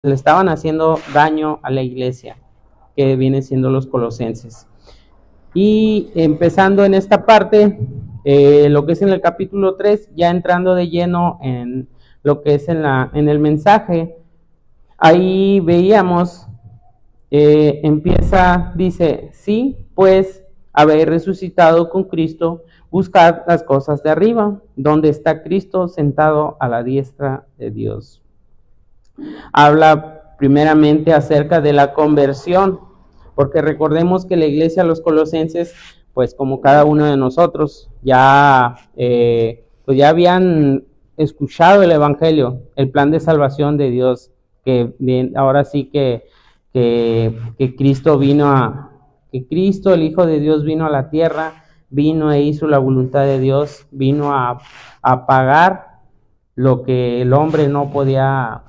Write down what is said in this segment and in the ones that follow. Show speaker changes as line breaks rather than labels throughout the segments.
le estaban haciendo daño a la iglesia, que viene siendo los colosenses. Y empezando en esta parte, lo que es en el capítulo 3, ya entrando de lleno en lo que es en el mensaje, ahí veíamos, dice, sí, pues habéis resucitado con Cristo, buscad las cosas de arriba, donde está Cristo sentado a la diestra de Dios. Habla primeramente acerca de la conversión, porque recordemos que la iglesia, los colosenses, pues como cada uno de nosotros, pues ya habían escuchado el evangelio, el plan de salvación de Dios, que bien, ahora sí que Cristo que Cristo, el Hijo de Dios, vino a la tierra, vino e hizo la voluntad de Dios, vino a pagar lo que el hombre no podía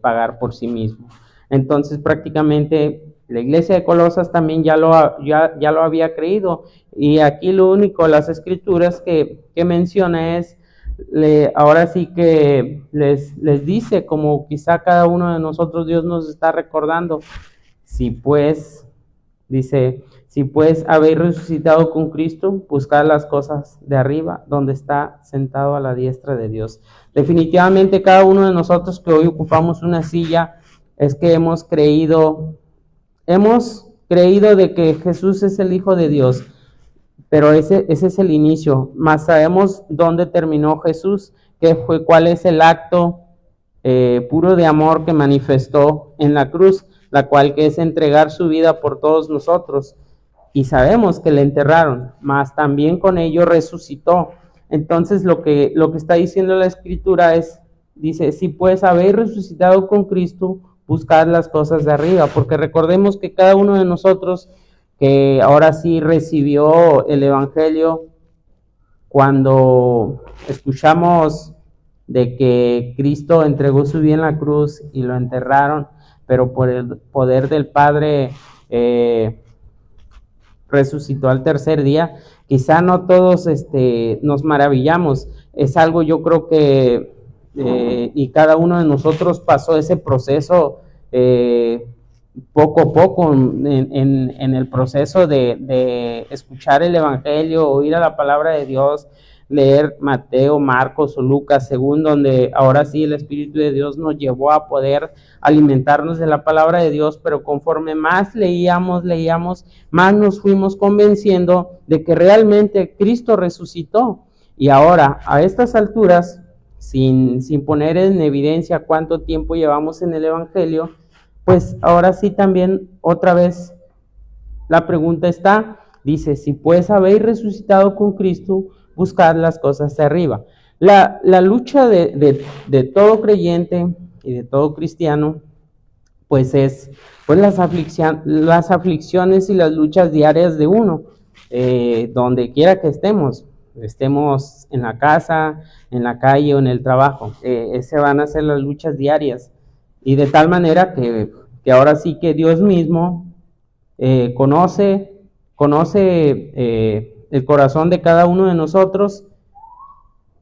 pagar por sí mismo. Entonces prácticamente la iglesia de Colosas también ya lo había creído, y aquí lo único, las escrituras que menciona es, ahora sí que les dice, como quizá cada uno de nosotros, Dios nos está recordando, si pues, dice, si pues habéis resucitado con Cristo, buscad las cosas de arriba, donde está sentado a la diestra de Dios. Definitivamente cada uno de nosotros que hoy ocupamos una silla, es que hemos creído de que Jesús es el Hijo de Dios, pero ese es el inicio. Más sabemos dónde terminó Jesús, cuál es el acto puro de amor que manifestó en la cruz, la cual que es entregar su vida por todos nosotros. Y sabemos que le enterraron, mas también con ello resucitó. Entonces lo que está diciendo la escritura dice, si pues habéis resucitado con Cristo, buscad las cosas de arriba, porque recordemos que cada uno de nosotros que ahora sí recibió el evangelio, cuando escuchamos de que Cristo entregó su vida en la cruz y lo enterraron, pero por el poder del Padre resucitó al tercer día. Quizá no todos nos maravillamos, es algo, yo creo que y cada uno de nosotros pasó ese proceso poco a poco en el proceso de escuchar el evangelio, oír a la palabra de Dios, leer Mateo, Marcos o Lucas, según donde ahora sí el Espíritu de Dios nos llevó a poder alimentarnos de la palabra de Dios, pero conforme más leíamos, más nos fuimos convenciendo de que realmente Cristo resucitó. Y ahora, a estas alturas, sin poner en evidencia cuánto tiempo llevamos en el evangelio, pues ahora sí también otra vez la pregunta dice, si pues habéis resucitado con Cristo, buscad las cosas de arriba. La lucha de todo creyente y de todo cristiano, pues es pues las aflicciones y las luchas diarias de uno, donde quiera que estemos en la casa, en la calle o en el trabajo, se van a hacer las luchas diarias, y de tal manera que ahora sí que Dios mismo conoce el corazón de cada uno de nosotros,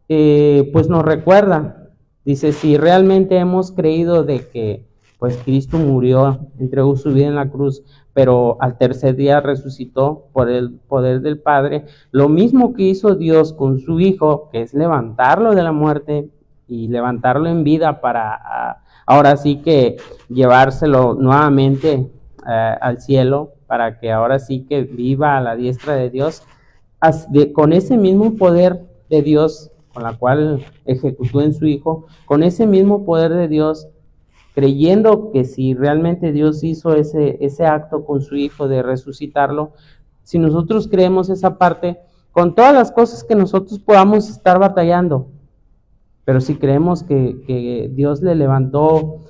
pues nos recuerda, dice, si realmente hemos creído de que pues Cristo murió, entregó su vida en la cruz, pero al tercer día resucitó por el poder del Padre, lo mismo que hizo Dios con su Hijo, que es levantarlo de la muerte y levantarlo en vida para ahora sí que llevárselo nuevamente al cielo, para que ahora sí que viva a la diestra de Dios, con ese mismo poder de Dios, con la cual ejecutó en su Hijo, con ese mismo poder de Dios, creyendo que si realmente Dios hizo ese acto con su Hijo de resucitarlo, si nosotros creemos esa parte, con todas las cosas que nosotros podamos estar batallando, pero si creemos que Dios le levantó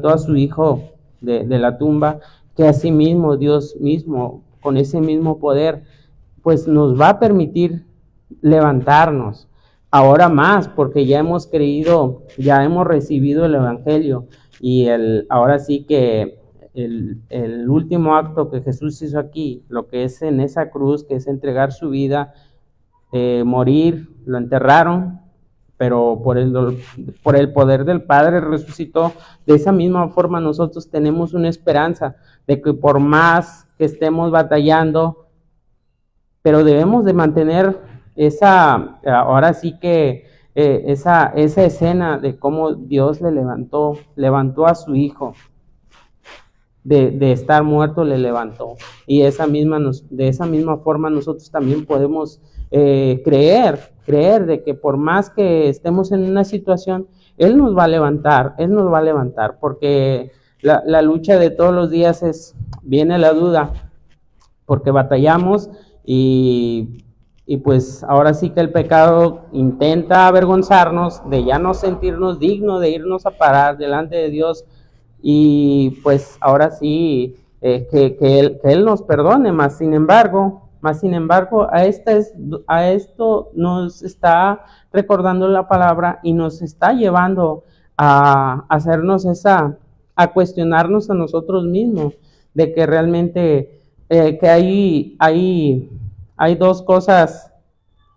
a su Hijo de la tumba, que asimismo Dios mismo, con ese mismo poder, pues nos va a permitir levantarnos. Ahora más, porque ya hemos creído, ya hemos recibido el evangelio, y ahora sí que el último acto que Jesús hizo aquí, lo que es en esa cruz, que es entregar su vida, morir, lo enterraron, pero por el poder del Padre resucitó. De esa misma forma nosotros tenemos una esperanza de que por más que estemos batallando, pero debemos de mantener ahora sí que esa escena de cómo Dios levantó a su Hijo. De estar muerto le levantó, y de esa misma forma nosotros también podemos creer de que por más que estemos en una situación, Él nos va a levantar, porque la lucha de todos los días viene la duda, porque batallamos y pues ahora sí que el pecado intenta avergonzarnos de ya no sentirnos dignos de irnos a parar delante de Dios. Y pues ahora sí, que él nos perdone, más sin embargo, a esto nos está recordando la palabra y nos está llevando a hacernos a cuestionarnos a nosotros mismos, de que realmente que hay dos cosas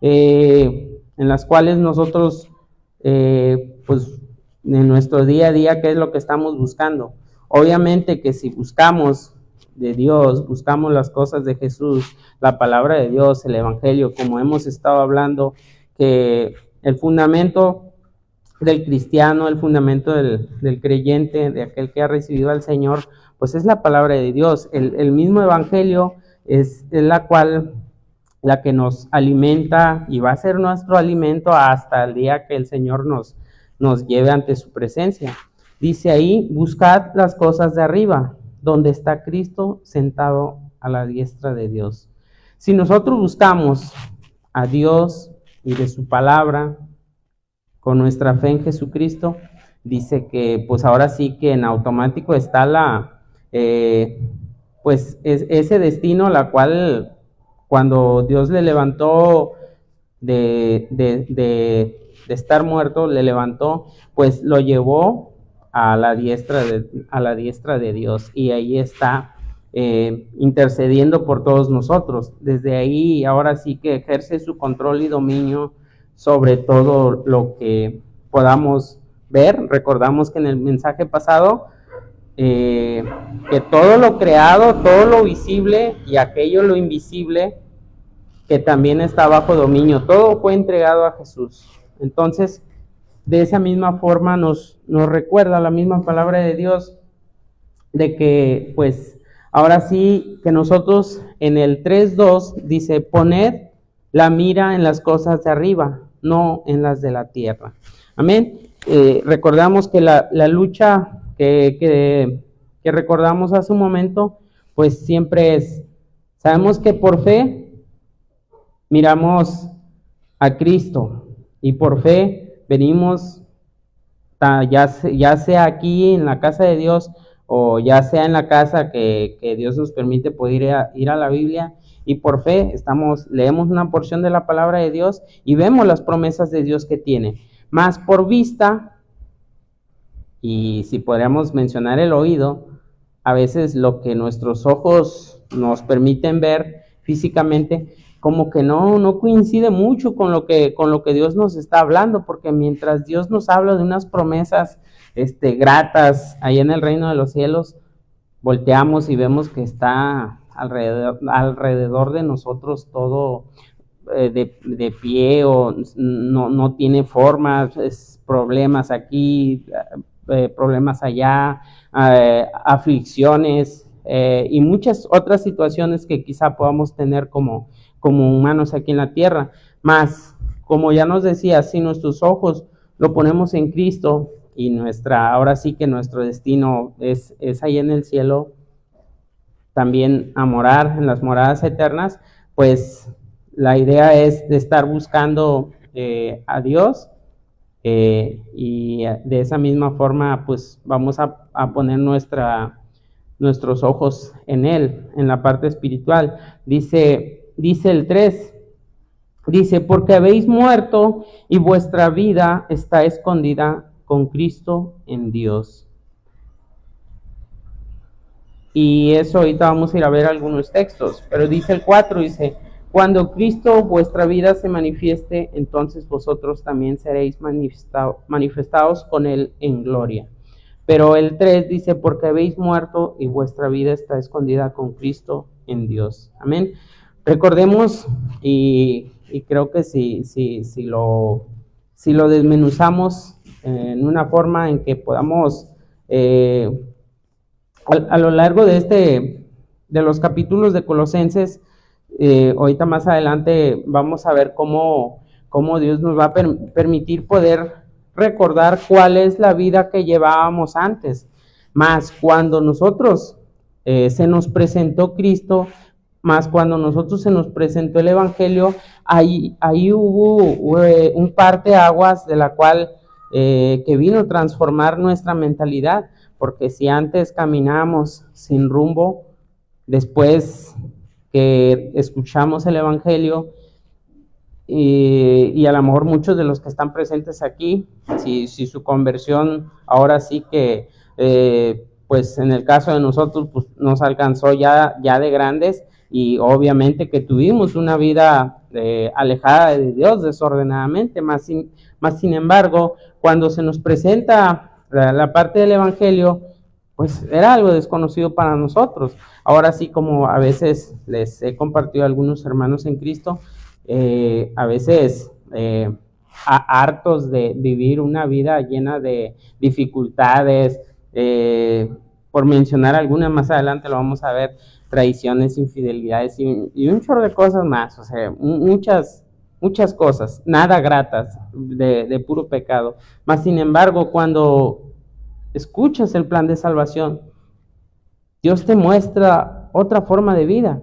en las cuales nosotros pues en nuestro día a día, ¿qué es lo que estamos buscando? Obviamente que si buscamos de Dios, buscamos las cosas de Jesús, la palabra de Dios, el Evangelio, como hemos estado hablando, que el fundamento del cristiano, el fundamento del creyente, de aquel que ha recibido al Señor, pues es la palabra de Dios. El mismo Evangelio es la que nos alimenta y va a ser nuestro alimento hasta el día que el Señor nos lleve ante su presencia. Dice ahí, buscad las cosas de arriba, donde está Cristo sentado a la diestra de Dios. Si nosotros buscamos a Dios y de su palabra, con nuestra fe en Jesucristo, dice que pues ahora sí que en automático está pues ese destino, la cual cuando Dios le levantó de estar muerto, le levantó, pues lo llevó a la diestra de Dios, y ahí está intercediendo por todos nosotros. Desde ahí ahora sí que ejerce su control y dominio sobre todo lo que podamos ver. Recordamos que en el mensaje pasado que todo lo creado, todo lo visible y aquello lo invisible, que también está bajo dominio, todo fue entregado a Jesús. Entonces, de esa misma forma nos recuerda la misma palabra de Dios de que pues ahora sí que nosotros en el 3:2 dice, poned la mira en las cosas de arriba, no en las de la tierra. Amén. Recordamos que la lucha que recordamos hace un momento, pues siempre sabemos que por fe miramos a Cristo y por fe venimos, ya sea aquí en la casa de Dios o ya sea en la casa que Dios nos permite poder ir a la Biblia, y por fe leemos una porción de la palabra de Dios y vemos las promesas de Dios que tiene. Más por vista, y si podríamos mencionar el oído, a veces lo que nuestros ojos nos permiten ver físicamente, como que no coincide mucho con lo que Dios nos está hablando, porque mientras Dios nos habla de unas promesas gratas ahí en el reino de los cielos, volteamos y vemos que está alrededor de nosotros todo de pie, o no tiene forma, problemas aquí, problemas allá, aflicciones y muchas otras situaciones que quizá podamos tener como humanos aquí en la tierra. Más, como ya nos decía, si nuestros ojos lo ponemos en Cristo y ahora sí que nuestro destino es ahí en el cielo, también a morar en las moradas eternas, pues la idea es de estar buscando a Dios, y de esa misma forma pues vamos a poner nuestros ojos en Él, en la parte espiritual. Dice el 3, dice, porque habéis muerto y vuestra vida está escondida con Cristo en Dios. Y eso ahorita vamos a ir a ver algunos textos, pero dice el 4, dice, Cuando Cristo vuestra vida se manifieste, entonces vosotros también seréis manifestados con Él en gloria. Pero el 3 dice, porque habéis muerto y vuestra vida está escondida con Cristo en Dios. Amén. Recordemos, y creo que si lo desmenuzamos en una forma en que podamos, a lo largo de los capítulos de Colosenses, ahorita más adelante vamos a ver cómo Dios nos va a permitir poder recordar cuál es la vida que llevábamos antes. Más cuando nosotros se nos presentó Cristo, más cuando nosotros se nos presentó el Evangelio, ahí hubo un parteaguas de la cual que vino a transformar nuestra mentalidad, porque si antes caminábamos sin rumbo, después que escuchamos el Evangelio, y a lo mejor muchos de los que están presentes aquí, si su conversión ahora sí que, pues en el caso de nosotros, pues nos alcanzó ya de grandes, y obviamente que tuvimos una vida alejada de Dios desordenadamente, más sin embargo, cuando se nos presenta la parte del Evangelio, pues era algo desconocido para nosotros. Ahora sí, como a veces les he compartido a algunos hermanos en Cristo, a veces hartos de vivir una vida llena de dificultades, por mencionar alguna, más adelante lo vamos a ver, traiciones, infidelidades y un chorro de cosas más, o sea, muchas cosas, nada gratas, de puro pecado. Mas sin embargo, cuando escuchas el plan de salvación, Dios te muestra otra forma de vida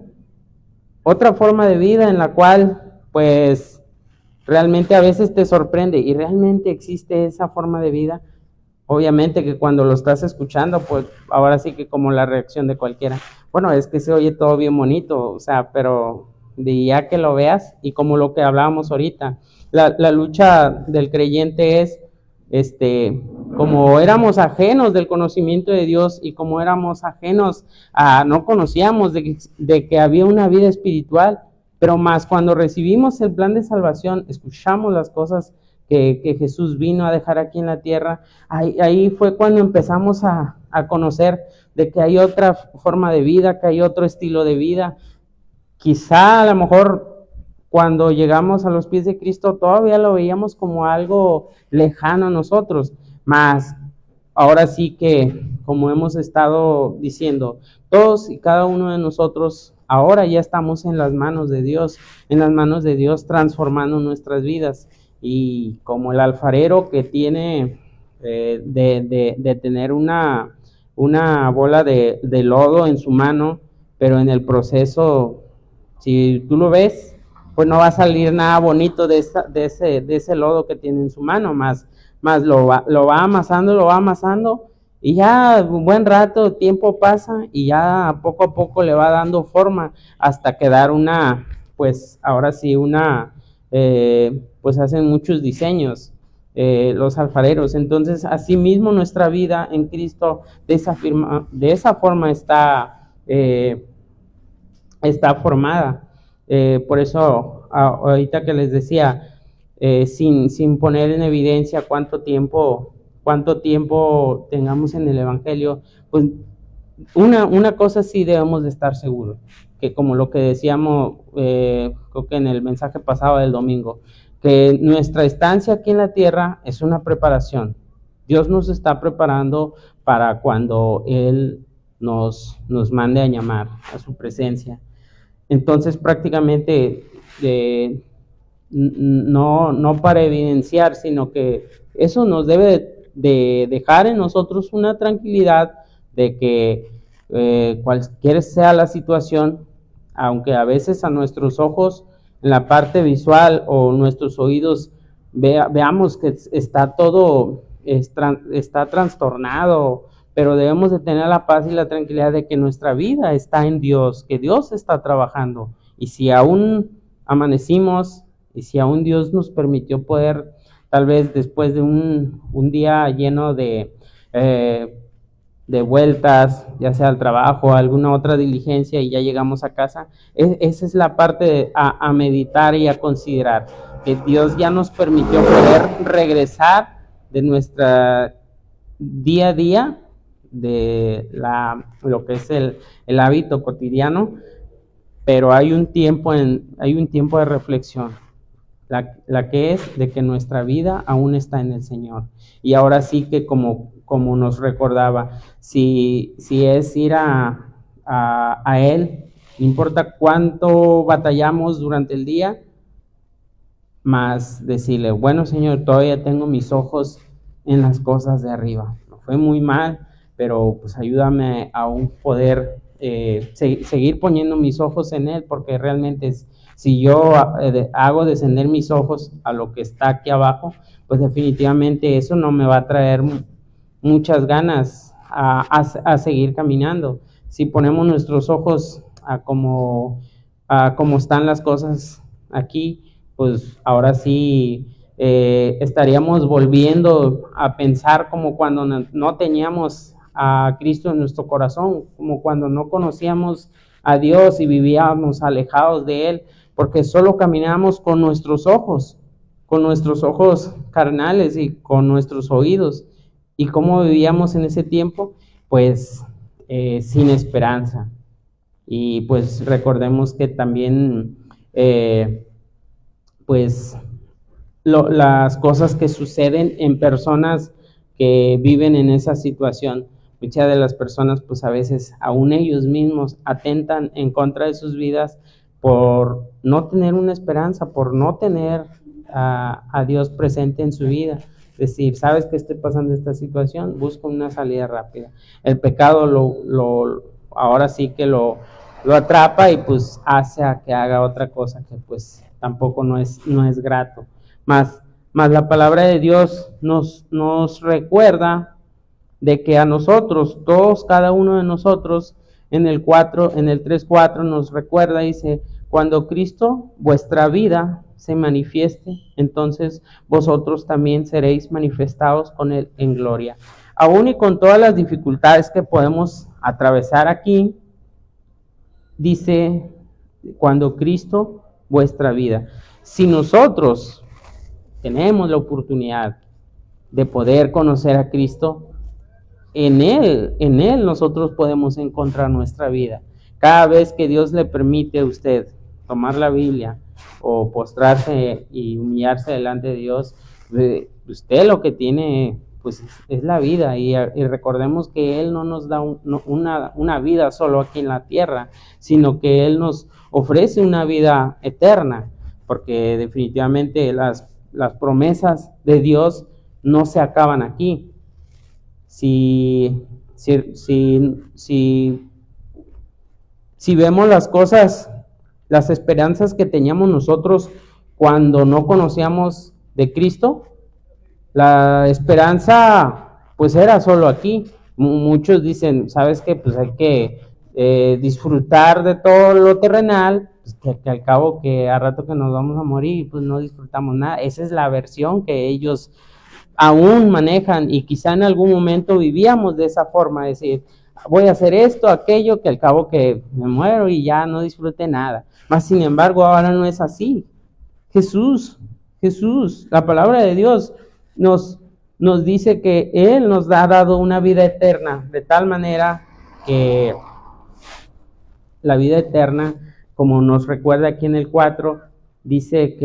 en la cual pues realmente a veces te sorprende, y realmente existe esa forma de vida. Obviamente que cuando lo estás escuchando, pues ahora sí que como la reacción de cualquiera, bueno, es que se oye todo bien bonito, o sea, pero de ya que lo veas, y como lo que hablábamos ahorita, la lucha del creyente es, como éramos ajenos del conocimiento de Dios, y como éramos ajenos no conocíamos de que había una vida espiritual, pero más cuando recibimos el plan de salvación, escuchamos las cosas que Jesús vino a dejar aquí en la tierra, ahí fue cuando empezamos a conocer de que hay otra forma de vida, que hay otro estilo de vida. Quizá a lo mejor cuando llegamos a los pies de Cristo todavía lo veíamos como algo lejano a nosotros, mas ahora sí que, como hemos estado diciendo, todos y cada uno de nosotros ahora ya estamos en las manos de Dios, transformando nuestras vidas. Y como el alfarero que tiene de tener una bola de lodo en su mano, pero en el proceso, si tú lo ves, pues no va a salir nada bonito de ese lodo que tiene en su mano, más lo va amasando, y ya un buen rato, tiempo pasa, y ya poco a poco le va dando forma hasta quedar pues ahora sí pues hacen muchos diseños los alfareros. Entonces, asimismo nuestra vida en Cristo de esa forma está formada. Por eso, ahorita que les decía, sin poner en evidencia cuánto tiempo tengamos en el Evangelio, pues una cosa sí debemos de estar seguros, que como lo que decíamos, creo que en el mensaje pasado del domingo, que nuestra estancia aquí en la tierra es una preparación. Dios nos está preparando para cuando Él nos mande a llamar a su presencia. Entonces, prácticamente, no para evidenciar, sino que eso nos debe de dejar en nosotros una tranquilidad de que cualquier sea la situación, aunque a veces a nuestros ojos en la parte visual o nuestros oídos veamos que está todo está trastornado, pero debemos de tener la paz y la tranquilidad de que nuestra vida está en Dios, que Dios está trabajando, y si aún amanecimos, y si aún Dios nos permitió poder, tal vez después de un día lleno de de vueltas, ya sea al trabajo, alguna otra diligencia y ya llegamos a casa. Esa es la parte a meditar y a considerar, que Dios ya nos permitió poder regresar de nuestra día a día, de lo que es el hábito cotidiano, pero hay un tiempo de reflexión, la que es de que nuestra vida aún está en el Señor. Y ahora sí que como nos recordaba, si es ir a Él, no importa cuánto batallamos durante el día, más decirle, bueno Señor, todavía tengo mis ojos en las cosas de arriba. Me fue muy mal, pero pues ayúdame a aún poder seguir poniendo mis ojos en Él, porque realmente si yo hago descender mis ojos a lo que está aquí abajo, pues definitivamente eso no me va a traer muchas ganas a seguir caminando. Si ponemos nuestros ojos a cómo están las cosas aquí, pues ahora sí estaríamos volviendo a pensar como cuando no teníamos a Cristo en nuestro corazón, como cuando no conocíamos a Dios y vivíamos alejados de Él, porque solo caminábamos con nuestros ojos carnales y con nuestros oídos. ¿Y cómo vivíamos en ese tiempo? Pues sin esperanza. Y pues recordemos que también pues las cosas que suceden en personas que viven en esa situación, muchas de las personas pues a veces aún ellos mismos atentan en contra de sus vidas por no tener una esperanza, por no tener a Dios presente en su vida. Es decir, sabes que estoy pasando esta situación, busco una salida rápida. El pecado ahora sí que lo atrapa y pues hace a que haga otra cosa que pues tampoco no es grato. Más la palabra de Dios nos recuerda de que a nosotros, todos, cada uno de nosotros, en el 3:4 nos recuerda, dice, cuando Cristo, vuestra vida, se manifieste, entonces vosotros también seréis manifestados con Él en gloria. Aún y con todas las dificultades que podemos atravesar aquí, dice, cuando Cristo, vuestra vida. Si nosotros tenemos la oportunidad de poder conocer a Cristo, en Él nosotros podemos encontrar nuestra vida. Cada vez que Dios le permite a usted tomar la Biblia o postrarse y humillarse delante de Dios, usted lo que tiene pues es la vida, y recordemos que Él no nos da una vida solo aquí en la tierra, sino que Él nos ofrece una vida eterna, porque definitivamente las promesas de Dios no se acaban aquí. Si vemos las cosas, las esperanzas que teníamos nosotros cuando no conocíamos de Cristo, la esperanza pues era solo aquí. Muchos dicen, ¿sabes qué? Pues hay que disfrutar de todo lo terrenal, pues que al cabo que a rato que nos vamos a morir, pues no disfrutamos nada. Esa es la versión que ellos aún manejan, y quizá en algún momento vivíamos de esa forma, es decir, voy a hacer esto, aquello, que al cabo que me muero y ya no disfruté nada. Mas sin embargo ahora no es así. Jesús, la palabra de Dios nos dice que Él nos ha dado una vida eterna, de tal manera que la vida eterna, como nos recuerda aquí en el 4, dice,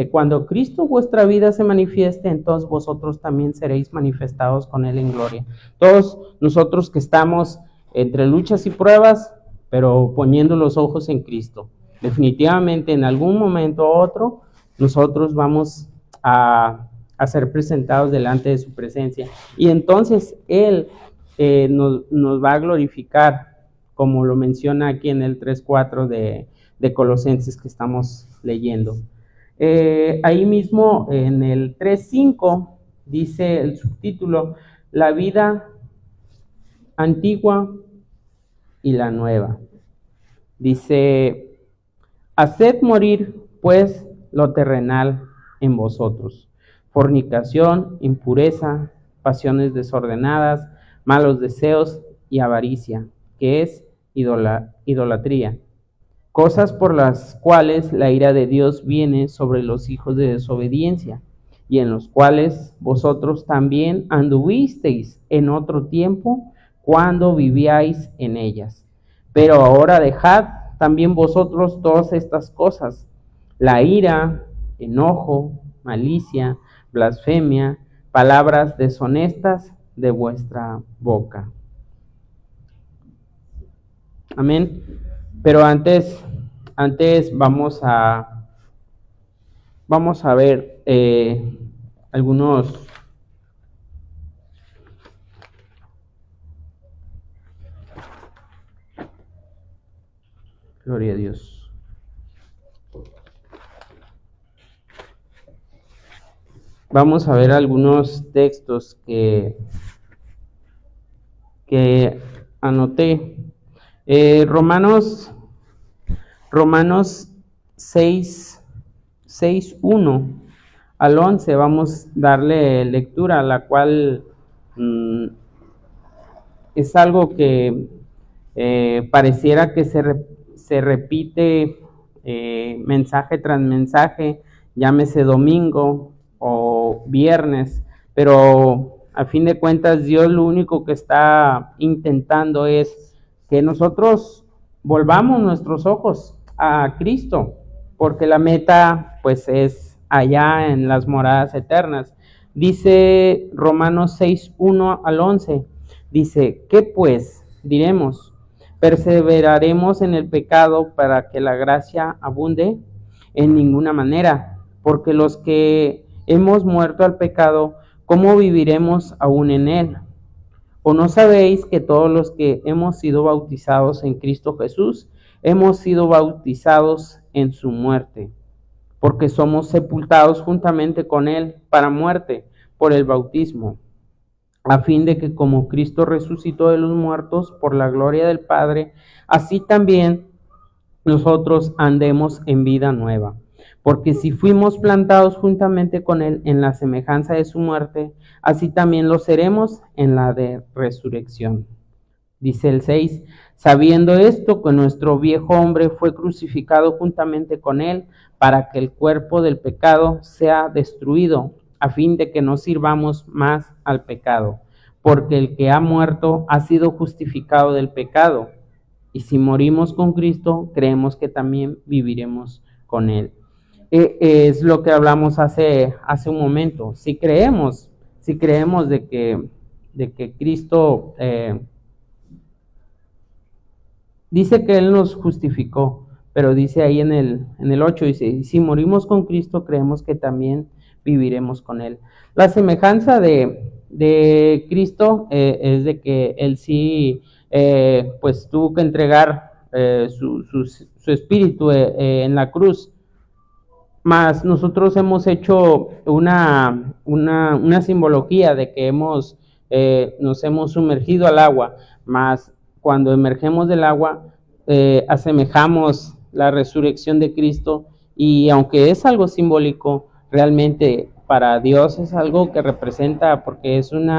cuando Cristo vuestra vida se manifieste, entonces vosotros también seréis manifestados con Él en gloria. Todos nosotros que estamos entre luchas y pruebas, pero poniendo los ojos en Cristo, definitivamente en algún momento u otro, nosotros vamos a ser presentados delante de su presencia, y entonces Él nos va a glorificar, como lo menciona aquí en el 3:4 de Colosenses que estamos leyendo. Ahí mismo en el 3:5 dice el subtítulo, la vida antigua y la nueva. Dice, haced morir pues lo terrenal en vosotros: fornicación, impureza, pasiones desordenadas, malos deseos y avaricia, que es idolatría. Cosas por las cuales la ira de Dios viene sobre los hijos de desobediencia, y en los cuales vosotros también anduvisteis en otro tiempo cuando vivíais en ellas. Pero ahora dejad también vosotros todas estas cosas: la ira, enojo, malicia, blasfemia, palabras deshonestas de vuestra boca. Amén. Pero antes vamos a ver algunos gloria a Dios. Vamos a ver algunos textos que anoté. Romanos 6:1 al 11, vamos a darle lectura, la cual es algo que pareciera que se repite mensaje tras mensaje, llámese domingo o viernes, pero a fin de cuentas Dios lo único que está intentando es que nosotros volvamos nuestros ojos a Cristo, porque la meta pues es allá en las moradas eternas. Dice Romanos 6:1 al 11, dice: ¿qué pues diremos? ¿Perseveraremos en el pecado para que la gracia abunde? En ninguna manera, porque los que hemos muerto al pecado, ¿cómo viviremos aún en él? ¿O no sabéis que todos los que hemos sido bautizados en Cristo Jesús, hemos sido bautizados en su muerte? Porque somos sepultados juntamente con él para muerte por el bautismo, a fin de que como Cristo resucitó de los muertos por la gloria del Padre, así también nosotros andemos en vida nueva. Porque si fuimos plantados juntamente con él en la semejanza de su muerte, así también lo seremos en la de resurrección. Dice el 6, sabiendo esto, que nuestro viejo hombre fue crucificado juntamente con él, para que el cuerpo del pecado sea destruido, a fin de que no sirvamos más al pecado. Porque el que ha muerto ha sido justificado del pecado. Y si morimos con Cristo, creemos que también viviremos con él. Es lo que hablamos hace un momento. Si creemos de que Cristo dice que él nos justificó, pero dice ahí en el 8, dice: si morimos con Cristo, creemos que también viviremos con él. La semejanza de Cristo es de que él sí pues tuvo que entregar su espíritu en la cruz. Mas nosotros hemos hecho una simbología de que nos hemos sumergido al agua, mas cuando emergemos del agua, asemejamos la resurrección de Cristo, y aunque es algo simbólico, realmente para Dios es algo que representa, porque es un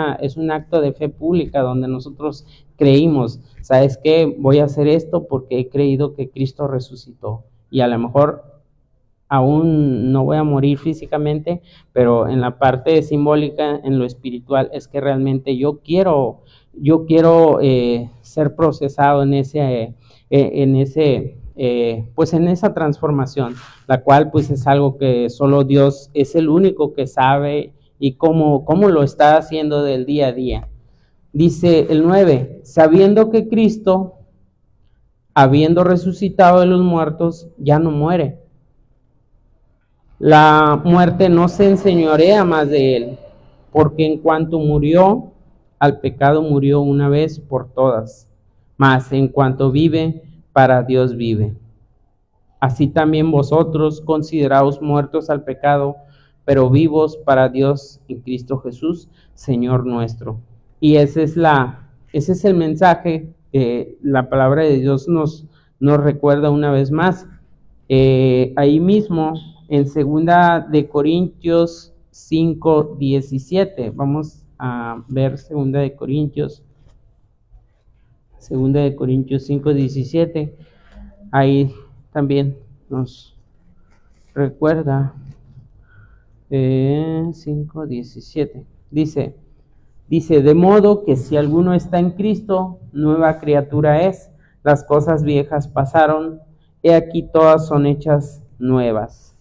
acto de fe pública donde nosotros creímos: ¿sabes qué? Voy a hacer esto porque he creído que Cristo resucitó, y a lo mejor aún no voy a morir físicamente, pero en la parte simbólica, en lo espiritual, es que realmente yo quiero ser procesado en esa transformación, la cual pues es algo que solo Dios es el único que sabe y cómo lo está haciendo del día a día. Dice el 9, sabiendo que Cristo, habiendo resucitado de los muertos, ya no muere. La muerte no se enseñorea más de él, porque en cuanto murió, al pecado murió una vez por todas, mas en cuanto vive, para Dios vive. Así también vosotros consideraos muertos al pecado, pero vivos para Dios en Cristo Jesús, Señor nuestro. Y ese es el mensaje que la palabra de Dios nos recuerda una vez más. Ahí mismo, en 2 de Corintios 5:17, vamos a ver 2 de Corintios Segunda de Corintios 5:17, ahí también nos recuerda, 5:17, dice, de modo que si alguno está en Cristo, nueva criatura es, las cosas viejas pasaron, he aquí todas son hechas nuevas.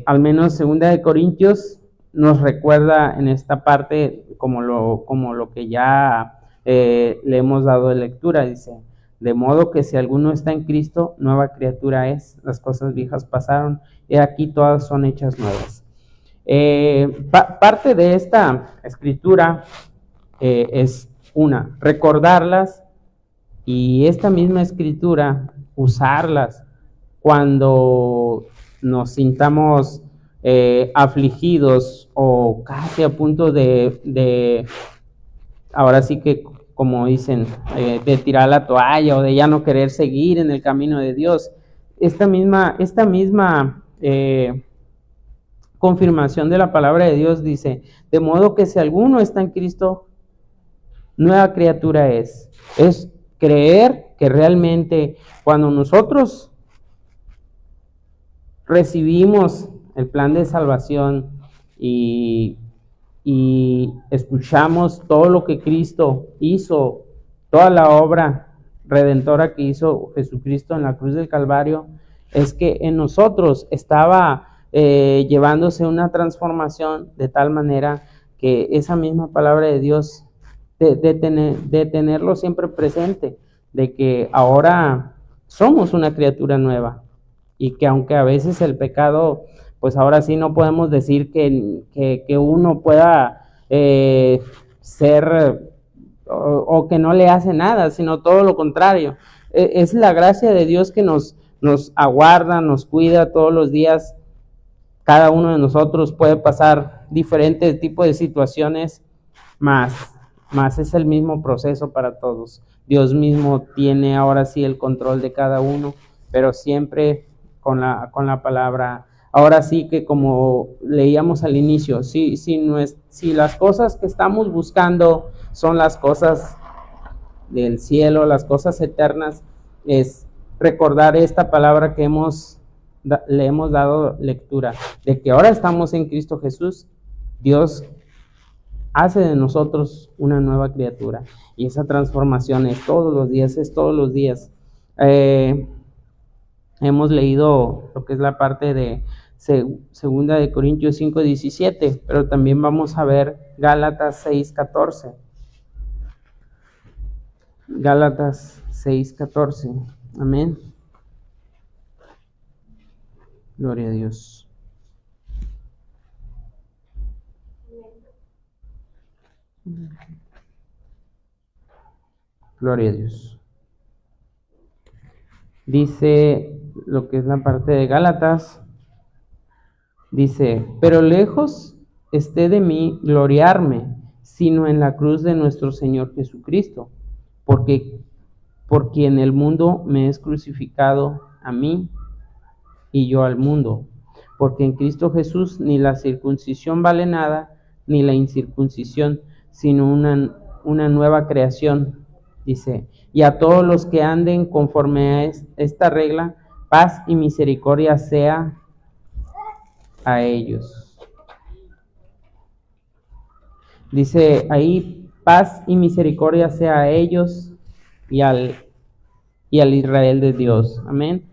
Al menos Segunda de Corintios nos recuerda en esta parte como lo que ya le hemos dado de lectura. Dice, de modo que si alguno está en Cristo, nueva criatura es, las cosas viejas pasaron, y aquí todas son hechas nuevas. Parte de esta escritura es recordarlas, y esta misma escritura usarlas cuando nos sintamos afligidos o casi a punto de ahora sí que, como dicen, de tirar la toalla o de ya no querer seguir en el camino de Dios. Esta misma confirmación de la palabra de Dios dice, de modo que si alguno está en Cristo, nueva criatura es. Es creer que realmente cuando nosotros recibimos el plan de salvación y escuchamos todo lo que Cristo hizo, toda la obra redentora que hizo Jesucristo en la cruz del Calvario, es que en nosotros estaba llevándose una transformación de tal manera que esa misma palabra de Dios, de tenerlo siempre presente, de que ahora somos una criatura nueva, y que aunque a veces el pecado, pues ahora sí no podemos decir que uno pueda ser o que no le hace nada, sino todo lo contrario. Es la gracia de Dios que nos aguarda, nos cuida todos los días. Cada uno de nosotros puede pasar diferentes tipos de situaciones, más es el mismo proceso para todos. Dios mismo tiene ahora sí el control de cada uno, pero siempre con la palabra. Ahora sí que, como leíamos al inicio, si las cosas que estamos buscando son las cosas del cielo, las cosas eternas, es recordar esta palabra que le hemos dado lectura, de que ahora estamos en Cristo Jesús. Dios hace de nosotros una nueva criatura, y esa transformación es todos los días. Hemos leído lo que es la parte de Segunda de Corintios 5:17, pero también vamos a ver Gálatas 6:14. Gálatas 6:14. Amén. Gloria a Dios. Gloria a Dios. Dice lo que es la parte de Gálatas. Dice, pero lejos esté de mí gloriarme, sino en la cruz de nuestro Señor Jesucristo, porque por quien el mundo me es crucificado a mí y yo al mundo, porque en Cristo Jesús ni la circuncisión vale nada, ni la incircuncisión, sino una nueva creación. Dice, y a todos los que anden conforme a esta regla, paz y misericordia sea a ellos. Dice ahí, paz y misericordia sea a ellos y al Israel de Dios. Amén.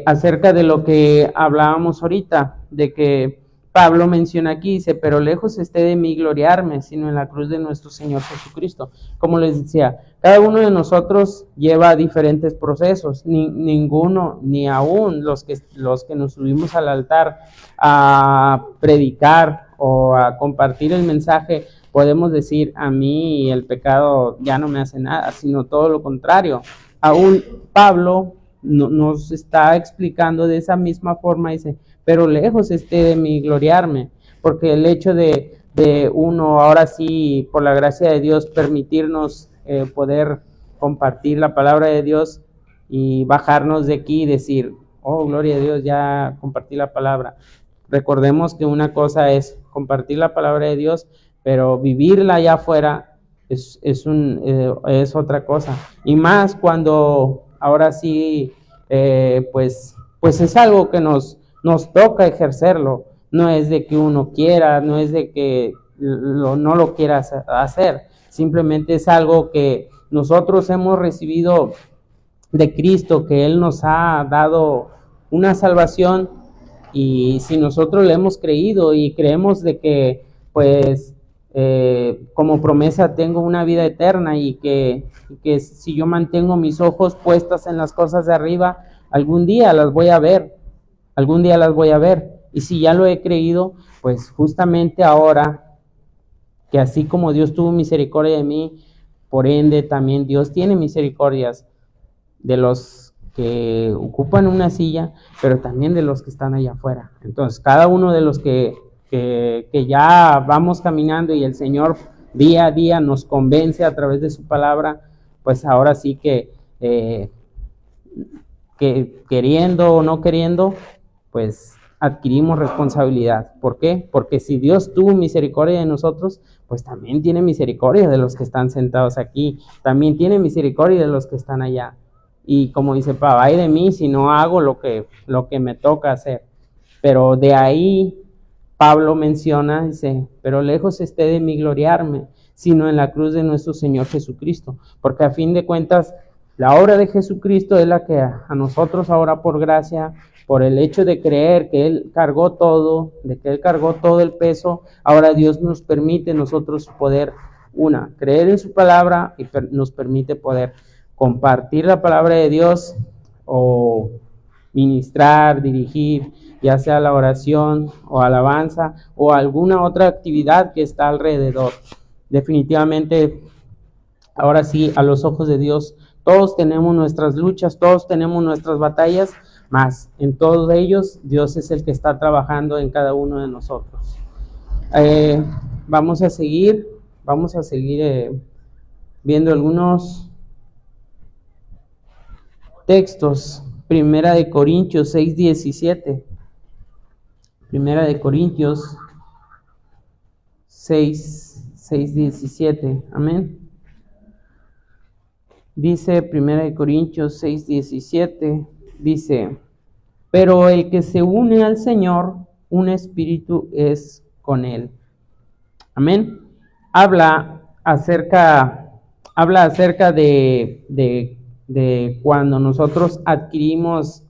Acerca de lo que hablábamos ahorita, de que Pablo menciona aquí, dice, pero lejos esté de mí gloriarme, sino en la cruz de nuestro Señor Jesucristo. Como les decía, cada uno de nosotros lleva diferentes procesos. Ninguno, ni aún los que nos subimos al altar a predicar o a compartir el mensaje, podemos decir, a mí el pecado ya no me hace nada, sino todo lo contrario. Aún Pablo nos está explicando de esa misma forma, dice, pero lejos esté de mí gloriarme, porque el hecho de uno, ahora sí, por la gracia de Dios, permitirnos poder compartir la palabra de Dios y bajarnos de aquí y decir, oh, gloria a Dios, ya compartí la palabra. Recordemos que una cosa es compartir la palabra de Dios, pero vivirla allá afuera es otra cosa. Y más cuando ahora sí, pues es algo que nos toca ejercerlo. No es de que uno quiera, no es de que no lo quiera hacer. Simplemente es algo que nosotros hemos recibido de Cristo, que Él nos ha dado una salvación, y si nosotros le hemos creído y creemos de que pues como promesa tengo una vida eterna, y que si yo mantengo mis ojos puestos en las cosas de arriba, algún día las voy a ver, y si ya lo he creído, pues justamente ahora que así como Dios tuvo misericordia de mí, por ende también Dios tiene misericordias de los que ocupan una silla, pero también de los que están allá afuera. Entonces, cada uno de los que ya vamos caminando y el Señor día a día nos convence a través de su palabra, pues ahora sí que queriendo o no queriendo, pues adquirimos responsabilidad. ¿Por qué? Porque si Dios tuvo misericordia de nosotros, pues también tiene misericordia de los que están sentados aquí, también tiene misericordia de los que están allá. Y como dice Pablo, ay de mí si no hago lo que me toca hacer. Pero de ahí Pablo menciona, dice, pero lejos esté de mí gloriarme, sino en la cruz de nuestro Señor Jesucristo. Porque a fin de cuentas, la obra de Jesucristo es la que a nosotros ahora por gracia, por el hecho de creer que Él cargó todo, de que Él cargó todo el peso, ahora Dios nos permite nosotros poder, creer en su palabra, y nos permite poder compartir la palabra de Dios, o ministrar, dirigir, ya sea la oración o alabanza o alguna otra actividad que está alrededor. Definitivamente, ahora sí, a los ojos de Dios, todos tenemos nuestras luchas, todos tenemos nuestras batallas, mas en todos ellos Dios es el que está trabajando en cada uno de nosotros. Vamos a seguir viendo algunos textos. Primera de Corintios 6:17. Primera de Corintios 6:17. Amén. Dice Primera de Corintios 6:17. Dice, pero el que se une al Señor, un espíritu es con él. Amén. Habla acerca de cuando nosotros adquirimos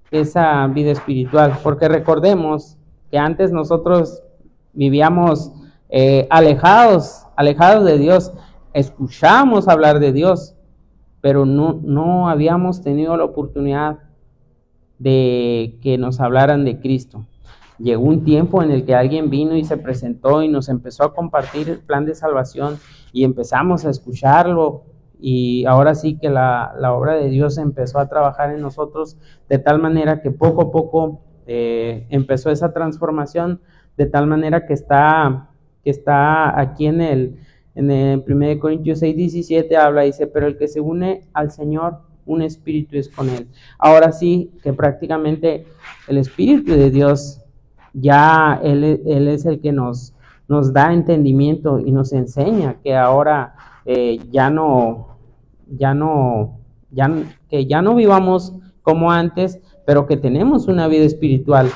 esa vida espiritual, porque recordemos que antes nosotros vivíamos alejados de Dios, escuchamos hablar de Dios, pero no habíamos tenido la oportunidad de que nos hablaran de Cristo. Llegó un tiempo en el que alguien vino y se presentó y nos empezó a compartir el plan de salvación, y empezamos a escucharlo, y ahora sí que la obra de Dios empezó a trabajar en nosotros de tal manera que poco a poco empezó esa transformación, de tal manera que está aquí en el 1 Corintios 6:17 habla, dice, pero el que se une al Señor, un espíritu es con él. Ahora sí que prácticamente el Espíritu de Dios, ya Él es el que nos da entendimiento y nos enseña que ahora ya no vivamos como antes, pero que tenemos una vida espiritual.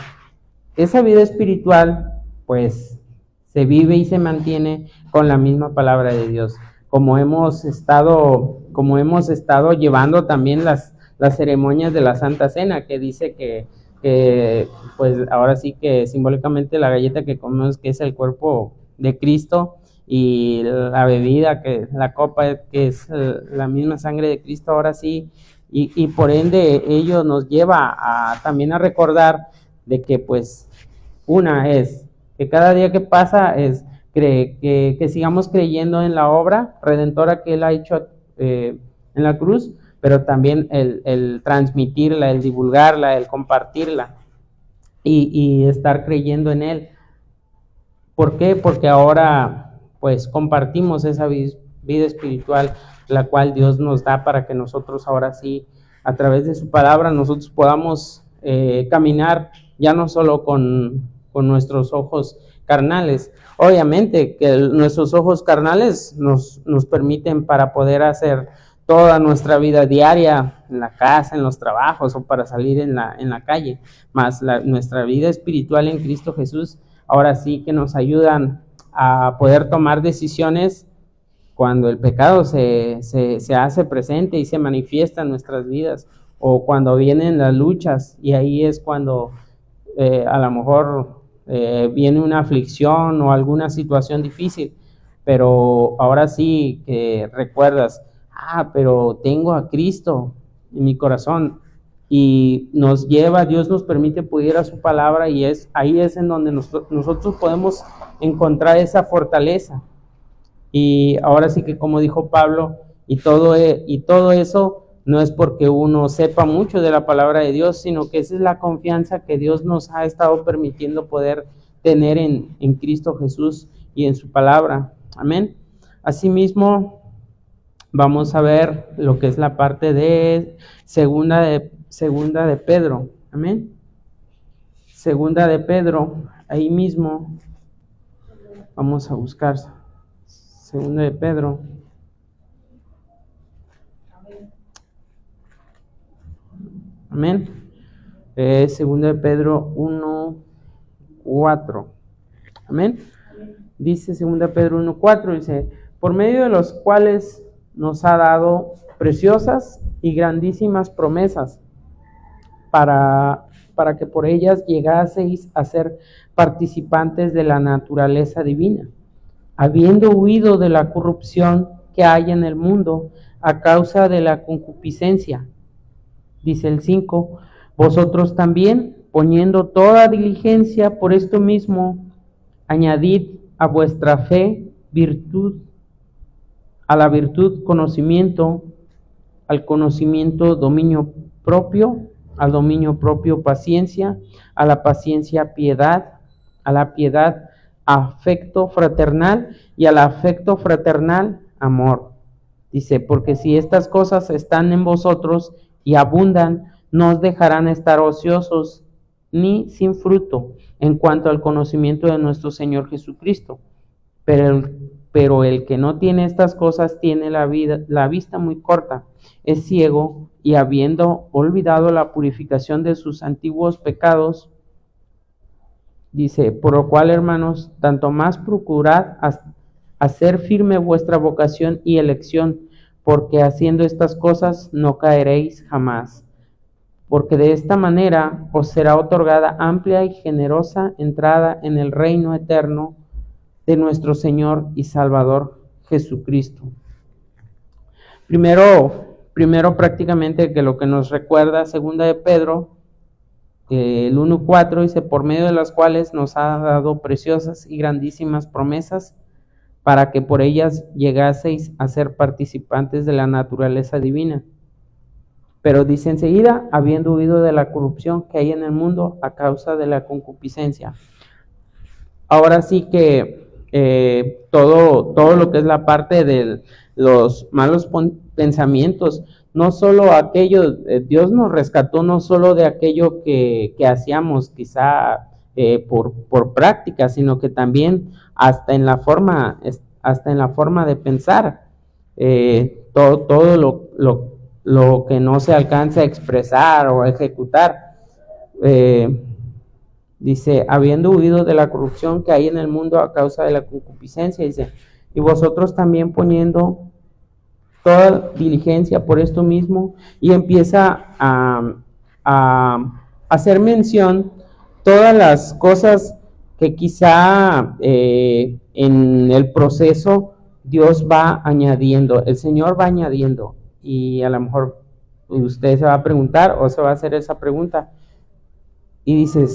Esa vida espiritual, pues, se vive y se mantiene con la misma palabra de Dios, como hemos estado llevando también las ceremonias de la Santa Cena, que dice que pues ahora sí que simbólicamente la galleta que comemos, que es el cuerpo de Cristo, y la bebida, que la copa, que es la misma sangre de Cristo, ahora sí, y por ende ello nos lleva también a recordar de que pues es que cada día que pasa es que sigamos creyendo en la obra redentora que Él ha hecho en la cruz, pero también el transmitirla, el divulgarla, el compartirla, y estar creyendo en Él. ¿Por qué? Porque ahora pues compartimos esa vida espiritual, la cual Dios nos da para que nosotros ahora sí, a través de su palabra, nosotros podamos caminar ya no solo con nuestros ojos carnales. Obviamente que nuestros ojos carnales nos permiten para poder hacer toda nuestra vida diaria, en la casa, en los trabajos o para salir en la calle, más nuestra vida espiritual en Cristo Jesús, ahora sí que nos ayudan a poder tomar decisiones cuando el pecado se hace presente y se manifiesta en nuestras vidas, o cuando vienen las luchas, y ahí es cuando a lo mejor viene una aflicción o alguna situación difícil, pero ahora sí que recuerdas, pero tengo a Cristo en mi corazón, y Dios nos permite acudir a su palabra, y ahí es en donde nosotros podemos encontrar esa fortaleza. Y ahora sí que, como dijo Pablo, y todo eso no es porque uno sepa mucho de la palabra de Dios, sino que esa es la confianza que Dios nos ha estado permitiendo poder tener en Cristo Jesús y en su palabra. Amén. Asimismo, vamos a ver lo que es la parte de segunda de Pedro. Amén. Segunda de Pedro, ahí mismo vamos a buscar. Segunda de Pedro. Amén. Segunda de Pedro 1:4. Amén. Dice segunda de Pedro 1:4, dice, por medio de los cuales nos ha dado preciosas y grandísimas promesas, para que por ellas llegaseis a ser participantes de la naturaleza divina, habiendo huido de la corrupción que hay en el mundo a causa de la concupiscencia. Dice el 5, vosotros también, poniendo toda diligencia por esto mismo, añadid a vuestra fe virtud, a la virtud conocimiento, al conocimiento dominio propio, al dominio propio paciencia, a la paciencia piedad, a la piedad afecto fraternal, y al afecto fraternal amor. Dice, porque si estas cosas están en vosotros y abundan, no os dejarán estar ociosos ni sin fruto en cuanto al conocimiento de nuestro Señor Jesucristo. Pero el que no tiene estas cosas tiene la vista muy corta, es ciego, y habiendo olvidado la purificación de sus antiguos pecados, dice, por lo cual, hermanos, tanto más procurad hacer firme vuestra vocación y elección, porque haciendo estas cosas no caeréis jamás, porque de esta manera os será otorgada amplia y generosa entrada en el reino eterno de nuestro Señor y Salvador Jesucristo. Primero prácticamente que lo que nos recuerda segunda de Pedro, el 1:4, dice, por medio de las cuales nos ha dado preciosas y grandísimas promesas, para que por ellas llegaseis a ser participantes de la naturaleza divina. Pero dice enseguida, habiendo huido de la corrupción que hay en el mundo a causa de la concupiscencia. Ahora sí que todo lo que es la parte de los malos pensamientos, no solo aquello, Dios nos rescató no solo de aquello que hacíamos quizá por práctica, sino que también hasta en la forma de pensar, todo lo que no se alcanza a expresar o a ejecutar. Dice, habiendo huido de la corrupción que hay en el mundo a causa de la concupiscencia, dice, y vosotros también poniendo toda diligencia por esto mismo, y empieza a hacer mención todas las cosas que quizá en el proceso Dios va añadiendo, el Señor va añadiendo, y a lo mejor usted se va a preguntar o se va a hacer esa pregunta, y dice,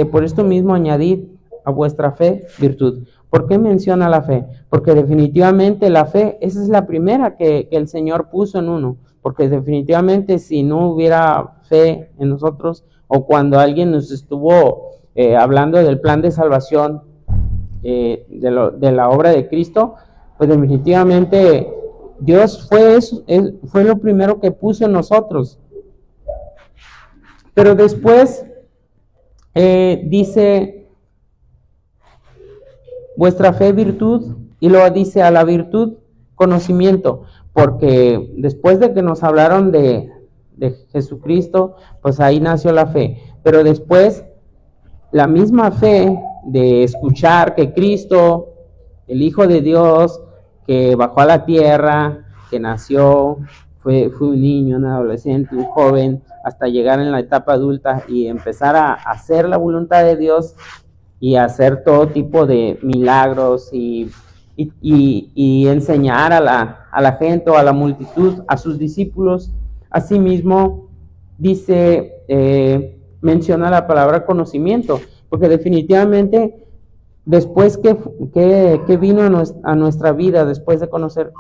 por esto mismo añadid a vuestra fe virtud. ¿Por qué menciona la fe? Porque definitivamente la fe, esa es la primera que el Señor puso en uno, porque definitivamente si no hubiera fe en nosotros, o cuando alguien nos estuvo hablando del plan de salvación, de la obra de Cristo, pues definitivamente Dios fue lo primero que puso en nosotros. Pero después dice vuestra fe virtud, y luego dice a la virtud conocimiento, porque después de que nos hablaron de Jesucristo, pues ahí nació la fe, pero después la misma fe de escuchar que Cristo, el Hijo de Dios, que bajó a la tierra, que nació, fue un niño, un adolescente, un joven, hasta llegar en la etapa adulta y empezar a hacer la voluntad de Dios y hacer todo tipo de milagros y enseñar a la gente o a la multitud, a sus discípulos. Asimismo, dice, menciona la palabra conocimiento, porque definitivamente después que vino a nuestra vida, después de conocer,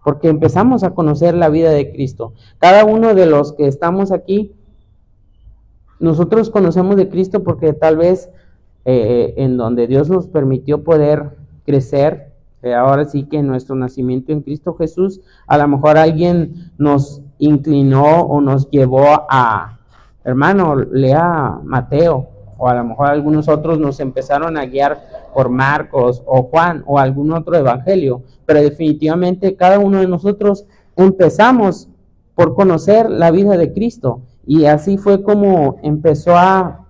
porque empezamos a conocer la vida de Cristo. Cada uno de los que estamos aquí, nosotros conocemos de Cristo porque tal vez en donde Dios nos permitió poder crecer, ahora sí que en nuestro nacimiento en Cristo Jesús, a lo mejor alguien nos inclinó o nos llevó a, hermano, lea Mateo, o a lo mejor algunos otros nos empezaron a guiar por Marcos o Juan o algún otro evangelio, pero definitivamente cada uno de nosotros empezamos por conocer la vida de Cristo, y así fue como empezó a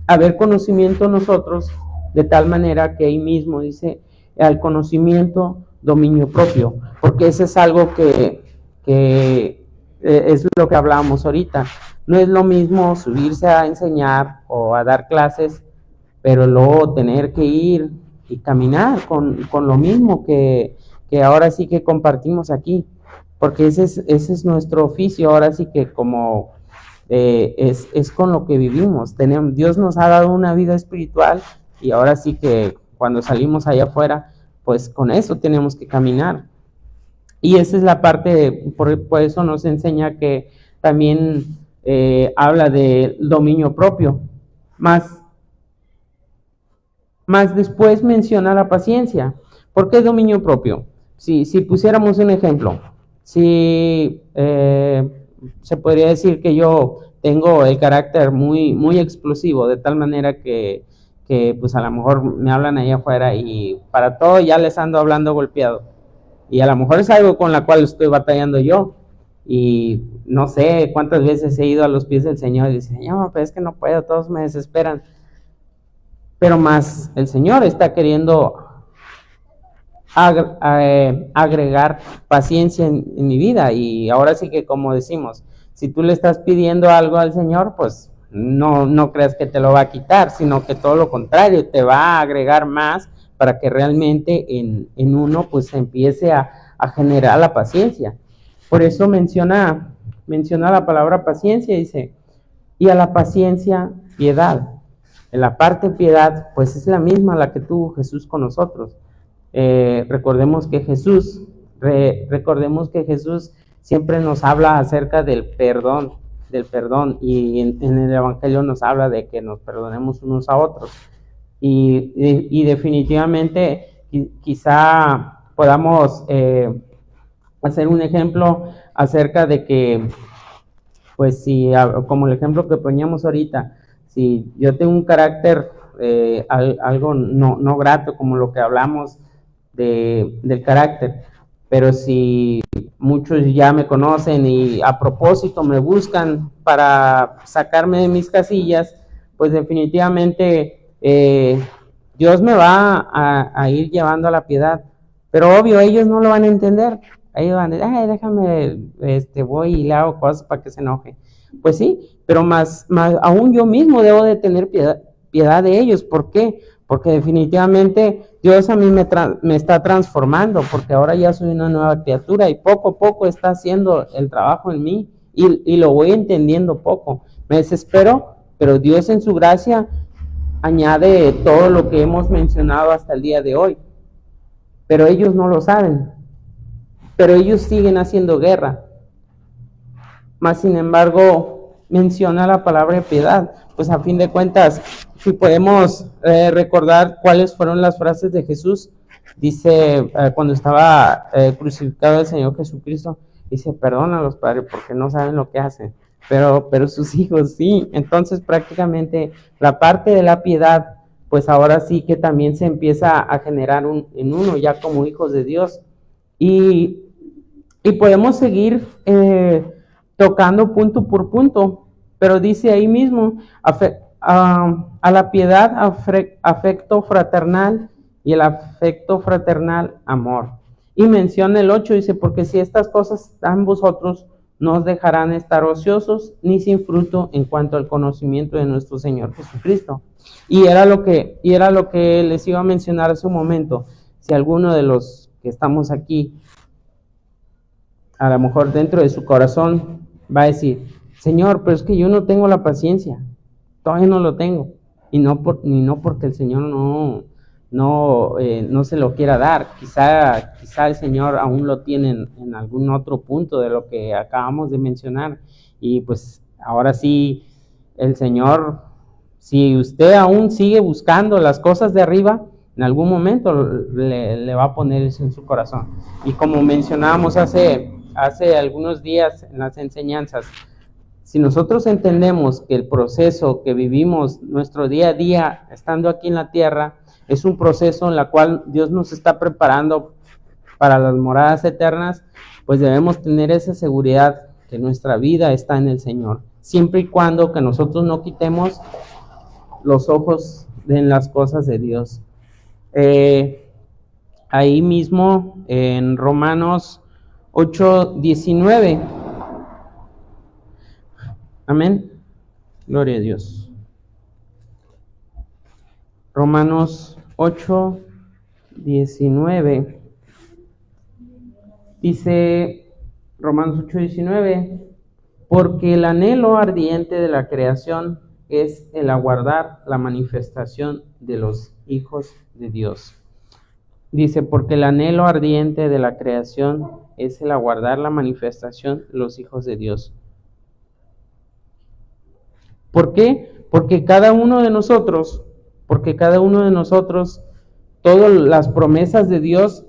haber conocimiento nosotros, de tal manera que ahí mismo dice, al conocimiento, dominio propio, porque eso es algo que es lo que hablábamos ahorita. No es lo mismo subirse a enseñar o a dar clases, pero luego tener que ir y caminar con lo mismo que ahora sí que compartimos aquí, porque ese es nuestro oficio, ahora sí que como es con lo que vivimos. Dios nos ha dado una vida espiritual, y ahora sí que cuando salimos allá afuera, pues con eso tenemos que caminar. Y esa es la parte, por eso nos enseña que también habla de dominio propio. Más después menciona la paciencia. ¿Por qué dominio propio? Si pusiéramos un ejemplo, se podría decir que yo tengo el carácter muy, muy explosivo, de tal manera que pues a lo mejor me hablan allá afuera y para todo ya les ando hablando golpeado. Y a lo mejor es algo con la cual estoy batallando yo. Y no sé cuántas veces he ido a los pies del Señor y dice, Señor, pero es que no puedo, todos me desesperan. Pero más el Señor está queriendo agregar paciencia en mi vida. Y ahora sí que, como decimos, si tú le estás pidiendo algo al Señor, pues no creas que te lo va a quitar, sino que todo lo contrario, te va a agregar más para que realmente en uno pues se empiece a generar la paciencia. Por eso menciona la palabra paciencia, dice, y a la paciencia, piedad. En la parte piedad, pues es la misma la que tuvo Jesús con nosotros. Recordemos que Jesús siempre nos habla acerca del perdón, y en el Evangelio nos habla de que nos perdonemos unos a otros. Y definitivamente quizá podamos hacer un ejemplo acerca de que, pues si, como el ejemplo que poníamos ahorita, si yo tengo un carácter algo no grato, como lo que hablamos del carácter, pero si muchos ya me conocen y a propósito me buscan para sacarme de mis casillas, pues definitivamente Dios me va a ir llevando a la piedad. Pero obvio, ellos no lo van a entender. Ellos van a decir, ay, déjame, voy y le hago cosas para que se enoje. Pues sí, pero más aún yo mismo debo de tener piedad de ellos. ¿Por qué? Porque definitivamente Dios a mí me está transformando, porque ahora ya soy una nueva criatura y poco a poco está haciendo el trabajo en mí y lo voy entendiendo poco. Me desespero, pero Dios en su gracia añade todo lo que hemos mencionado hasta el día de hoy. Pero ellos no lo saben, pero ellos siguen haciendo guerra. Más sin embargo, menciona la palabra piedad. Pues a fin de cuentas, si podemos recordar cuáles fueron las frases de Jesús, dice cuando estaba crucificado el Señor Jesucristo, dice, perdónalos, Padre, porque no saben lo que hacen. Pero sus hijos sí. Entonces prácticamente la parte de la piedad pues ahora sí que también se empieza a generar en uno ya como hijos de Dios. Y podemos seguir tocando punto por punto, pero dice ahí mismo, a la piedad afecto fraternal y el afecto fraternal amor. Y menciona el 8, dice, porque si estas cosas están en vosotros, no os dejarán estar ociosos ni sin fruto en cuanto al conocimiento de nuestro Señor Jesucristo. Y era lo que les iba a mencionar hace un momento. Si alguno de los que estamos aquí, a lo mejor dentro de su corazón, va a decir, Señor, pero es que yo no tengo la paciencia, todavía no lo tengo. Y no porque el Señor no se lo quiera dar. Quizá el Señor aún lo tiene en algún otro punto de lo que acabamos de mencionar. Y pues ahora sí, el Señor, si usted aún sigue buscando las cosas de arriba, en algún momento le va a poner eso en su corazón. Y como mencionábamos hace algunos días en las enseñanzas, si nosotros entendemos que el proceso que vivimos nuestro día a día estando aquí en la tierra es un proceso en el cual Dios nos está preparando para las moradas eternas, pues debemos tener esa seguridad que nuestra vida está en el Señor, siempre y cuando que nosotros no quitemos los ojos en las cosas de Dios. Ahí mismo en Romanos 8:19. Amén. Gloria a Dios. Romanos 8:19. Dice Romanos 8:19, porque el anhelo ardiente de la creación es el aguardar la manifestación de los hijos de Dios. Dice, porque el anhelo ardiente de la creación es el aguardar la manifestación de los hijos de Dios. ¿Por qué? Porque cada uno de nosotros, todas las promesas de Dios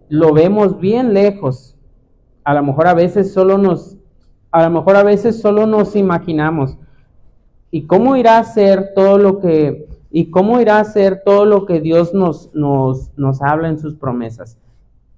lo vemos bien lejos. A lo mejor a veces solo nos imaginamos. ¿Y cómo irá a ser todo lo que Dios nos habla en sus promesas?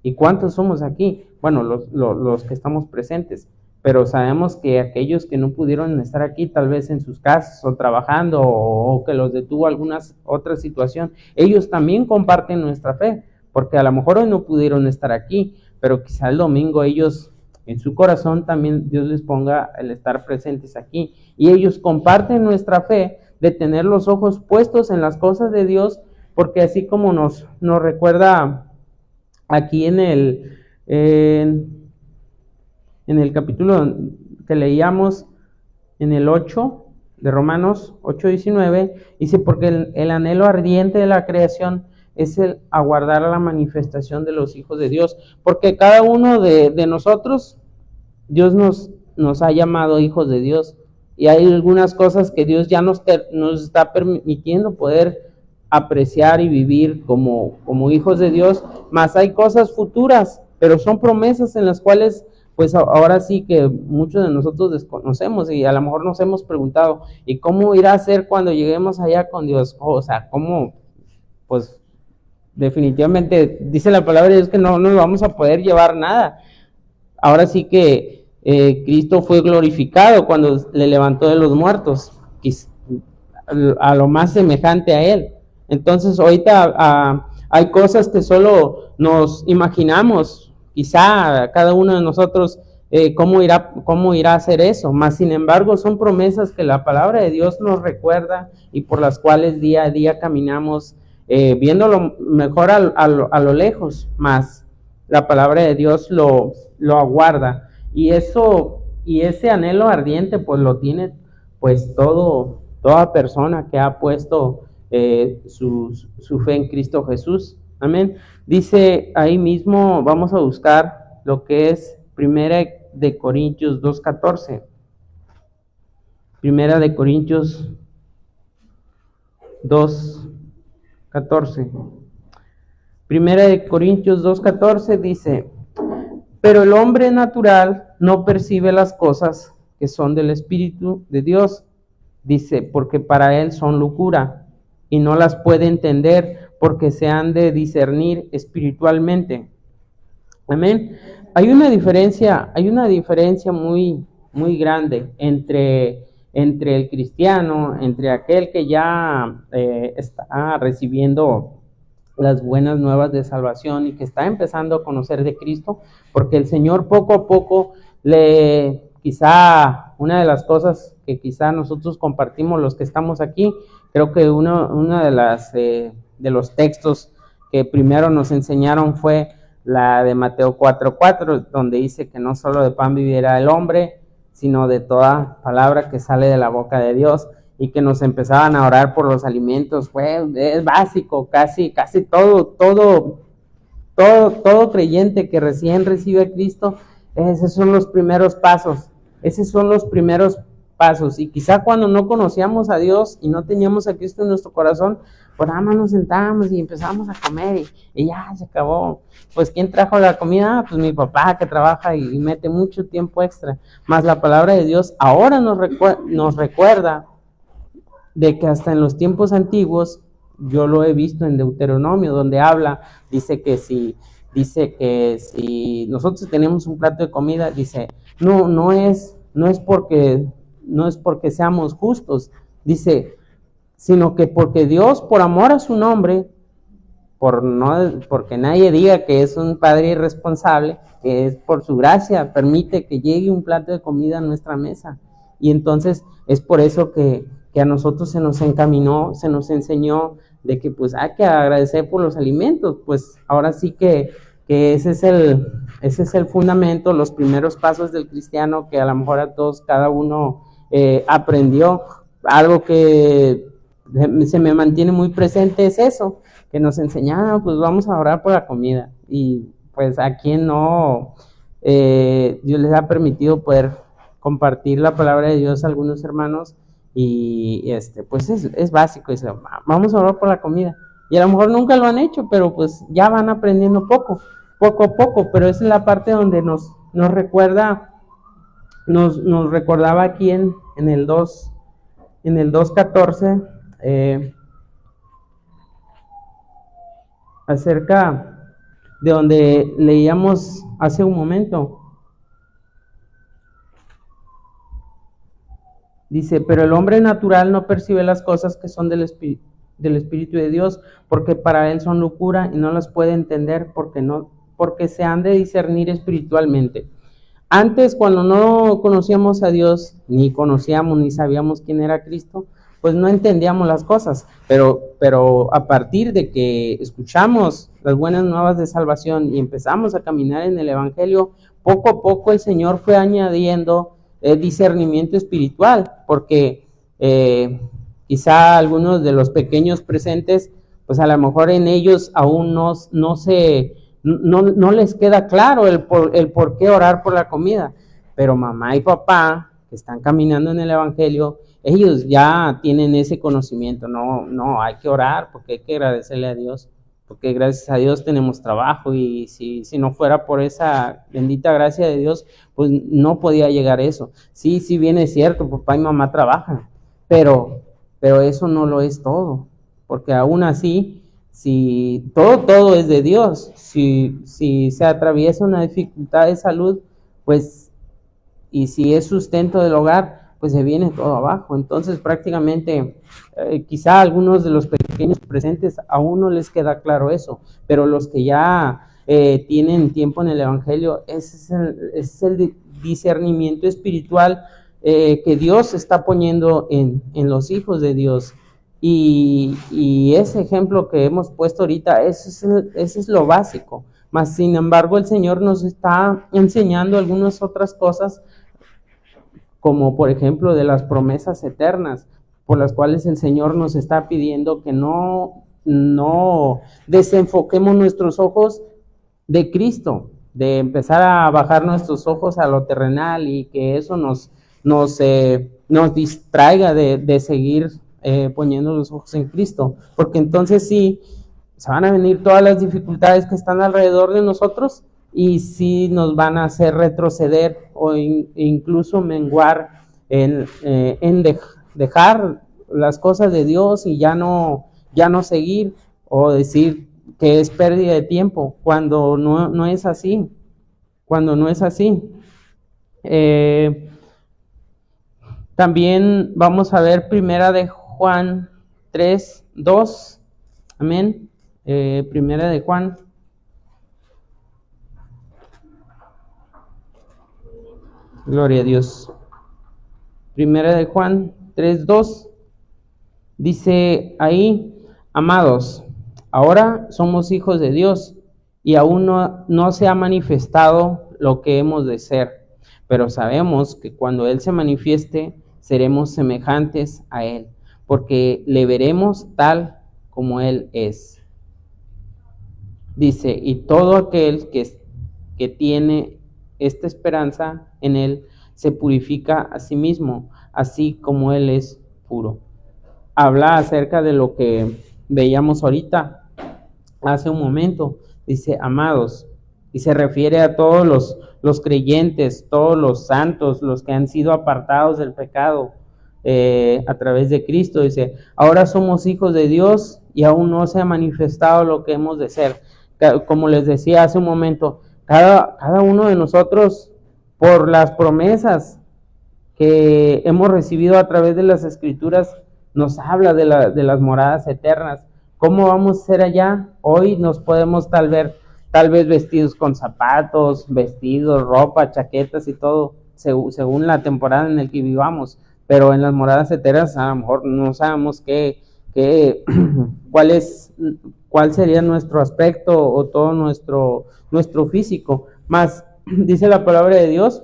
¿Y cuántos somos aquí? Bueno, los que estamos presentes. Pero sabemos que aquellos que no pudieron estar aquí, tal vez en sus casas o trabajando, o que los detuvo alguna otra situación, ellos también comparten nuestra fe, porque a lo mejor hoy no pudieron estar aquí, pero quizá el domingo ellos, en su corazón también Dios les ponga el estar presentes aquí, y ellos comparten nuestra fe de tener los ojos puestos en las cosas de Dios, porque así como nos recuerda aquí en el capítulo que leíamos, en el 8 de Romanos 8:19, dice, porque el anhelo ardiente de la creación es el aguardar la manifestación de los hijos de Dios, porque cada uno de nosotros, Dios nos ha llamado hijos de Dios, y hay algunas cosas que Dios ya nos está permitiendo poder apreciar y vivir como hijos de Dios, más hay cosas futuras, pero son promesas en las cuales pues ahora sí que muchos de nosotros desconocemos, y a lo mejor nos hemos preguntado, ¿y cómo irá a ser cuando lleguemos allá con Dios? O sea, ¿cómo? Pues definitivamente dice la palabra de Dios que no nos vamos a poder llevar nada. Ahora sí que Cristo fue glorificado cuando le levantó de los muertos, a lo más semejante a Él. Entonces ahorita hay cosas que solo nos imaginamos, quizá cada uno de nosotros, cómo irá a hacer eso, mas sin embargo son promesas que la palabra de Dios nos recuerda y por las cuales día a día caminamos, viéndolo mejor a lo lejos, mas la palabra de Dios lo aguarda, y ese anhelo ardiente pues lo tiene pues toda persona que ha puesto su fe en Cristo Jesús. Amén. Dice ahí mismo, vamos a buscar lo que es Primera de Corintios 2:14. Primera de Corintios 2:14. Primera de Corintios 2:14 dice, pero el hombre natural no percibe las cosas que son del Espíritu de Dios, dice, porque para él son locura, y no las puede entender porque se han de discernir espiritualmente. Amén. Hay una diferencia muy, muy grande entre el cristiano, entre aquel que ya está recibiendo las buenas nuevas de salvación y que está empezando a conocer de Cristo, porque el Señor poco a poco quizá una de las cosas que quizá nosotros compartimos los que estamos aquí, creo que una de los textos que primero nos enseñaron fue la de Mateo 4:4, donde dice que no solo de pan vivirá el hombre, sino de toda palabra que sale de la boca de Dios, y que nos empezaban a orar por los alimentos. Es básico, casi todo creyente que recién recibe a Cristo, esos son los primeros pasos, y quizá cuando no conocíamos a Dios y no teníamos a Cristo en nuestro corazón, pues nada más nos sentábamos y empezábamos a comer y ya se acabó. Pues ¿quién trajo la comida? Pues mi papá, que trabaja y mete mucho tiempo extra. Más la palabra de Dios ahora nos recuerda de que hasta en los tiempos antiguos, yo lo he visto en Deuteronomio, donde dice que si nosotros tenemos un plato de comida, dice, no es porque seamos justos, dice, sino que porque Dios, por amor a su nombre, porque nadie diga que es un padre irresponsable, que es por su gracia, permite que llegue un plato de comida a nuestra mesa. Y entonces es por eso que a nosotros se nos enseñó de que pues hay que agradecer por los alimentos. Pues ahora sí que ese es el fundamento, los primeros pasos del cristiano, que a lo mejor a todos, cada uno aprendió. Algo que se me mantiene muy presente es eso, que nos enseñaban, pues vamos a orar por la comida. Y pues a quien no, Dios les ha permitido poder compartir la palabra de Dios a algunos hermanos, y pues es básico, vamos a orar por la comida. Y a lo mejor nunca lo han hecho, pero pues ya van aprendiendo poco a poco, pero esa es la parte donde nos recordaba aquí en el 2:14, acerca de donde leíamos hace un momento. Dice, pero el hombre natural no percibe las cosas que son del Espíritu de Dios, porque para él son locura y no las puede entender porque se han de discernir espiritualmente. Antes, cuando no conocíamos a Dios, ni sabíamos quién era Cristo, pues no entendíamos las cosas, pero a partir de que escuchamos las buenas nuevas de salvación y empezamos a caminar en el Evangelio, poco a poco el Señor fue añadiendo discernimiento espiritual, porque quizá algunos de los pequeños presentes, pues a lo mejor en ellos aún no les queda claro el por qué orar por la comida, pero mamá y papá que están caminando en el Evangelio, ellos ya tienen ese conocimiento. No hay que orar porque hay que agradecerle a Dios, porque gracias a Dios tenemos trabajo, y si no fuera por esa bendita gracia de Dios, pues no podía llegar eso. Sí, bien es cierto, papá y mamá trabajan, pero eso no lo es todo, porque aún así, si todo es de Dios, si se atraviesa una dificultad de salud, pues, y si es sustento del hogar, pues se viene todo abajo. Entonces prácticamente quizá algunos de los pequeños presentes aún no les queda claro eso, pero los que ya tienen tiempo en el Evangelio, ese es el discernimiento espiritual que Dios está poniendo en los hijos de Dios. Y ese ejemplo que hemos puesto ahorita, ese es lo básico. Mas sin embargo el Señor nos está enseñando algunas otras cosas, como por ejemplo de las promesas eternas, por las cuales el Señor nos está pidiendo que no desenfoquemos nuestros ojos de Cristo, de empezar a bajar nuestros ojos a lo terrenal, y que eso nos distraiga de seguir poniendo los ojos en Cristo, porque entonces sí, se van a venir todas las dificultades que están alrededor de nosotros, y sí nos van a hacer retroceder o incluso menguar en dejar las cosas de Dios, y ya no ya no seguir o decir que es pérdida de tiempo, cuando no es así, cuando no es así. También vamos a ver Primera de Juan 3:2, amén. Primera de Juan. Gloria a Dios. Primera de Juan 3:2 dice ahí: amados, ahora somos hijos de Dios y aún no se ha manifestado lo que hemos de ser, pero sabemos que cuando Él se manifieste seremos semejantes a Él, porque le veremos tal como Él es. Dice, y todo aquel que tiene esta esperanza en Él se purifica a sí mismo, así como Él es puro. Habla acerca de lo que veíamos ahorita, hace un momento. Dice, amados, y se refiere a todos los creyentes, todos los santos, los que han sido apartados del pecado a través de Cristo. Dice, ahora somos hijos de Dios y aún no se ha manifestado lo que hemos de ser. Como les decía hace un momento, cada uno de nosotros, por las promesas que hemos recibido a través de las Escrituras, nos habla de las moradas eternas. ¿Cómo vamos a ser allá? Hoy nos podemos tal vez vestidos con zapatos, vestidos, ropa, chaquetas y todo, según la temporada en la que vivamos, pero en las moradas eternas a lo mejor no sabemos cuál sería nuestro aspecto o todo nuestro físico. Más dice la palabra de Dios,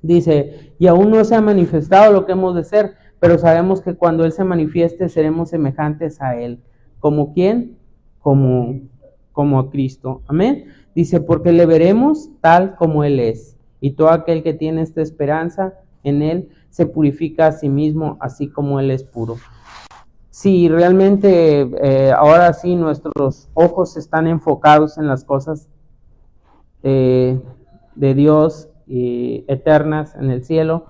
dice, y aún no se ha manifestado lo que hemos de ser, pero sabemos que cuando Él se manifieste seremos semejantes a Él. ¿Como quién? Como a Cristo. Amén. Dice, porque le veremos tal como Él es. Y todo aquel que tiene esta esperanza en Él se purifica a sí mismo, así como Él es puro. Si realmente ahora sí nuestros ojos están enfocados en las cosas de Dios eternas en el cielo,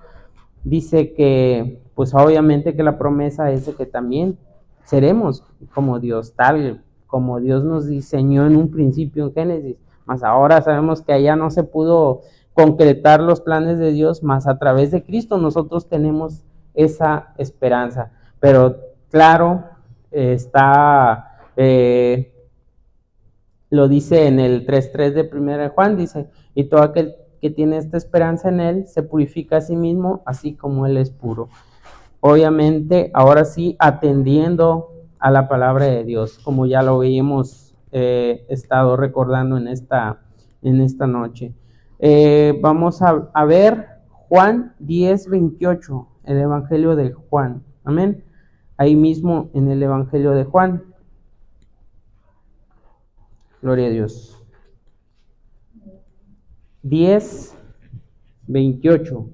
dice que pues obviamente que la promesa es de que también seremos como Dios, tal como Dios nos diseñó en un principio en Génesis. Mas ahora sabemos que allá no se pudo concretar los planes de Dios, mas a través de Cristo nosotros tenemos esa esperanza. Pero claro, lo dice en el 3:3 de Primera de Juan, dice, y todo aquel que tiene esta esperanza en Él se purifica a sí mismo, así como Él es puro. Obviamente, ahora sí, atendiendo a la palabra de Dios, como ya lo habíamos estado recordando en esta noche. Vamos a ver Juan 10:28, el Evangelio de Juan. Amén. Ahí mismo en el Evangelio de Juan. Gloria a Dios. 10:28.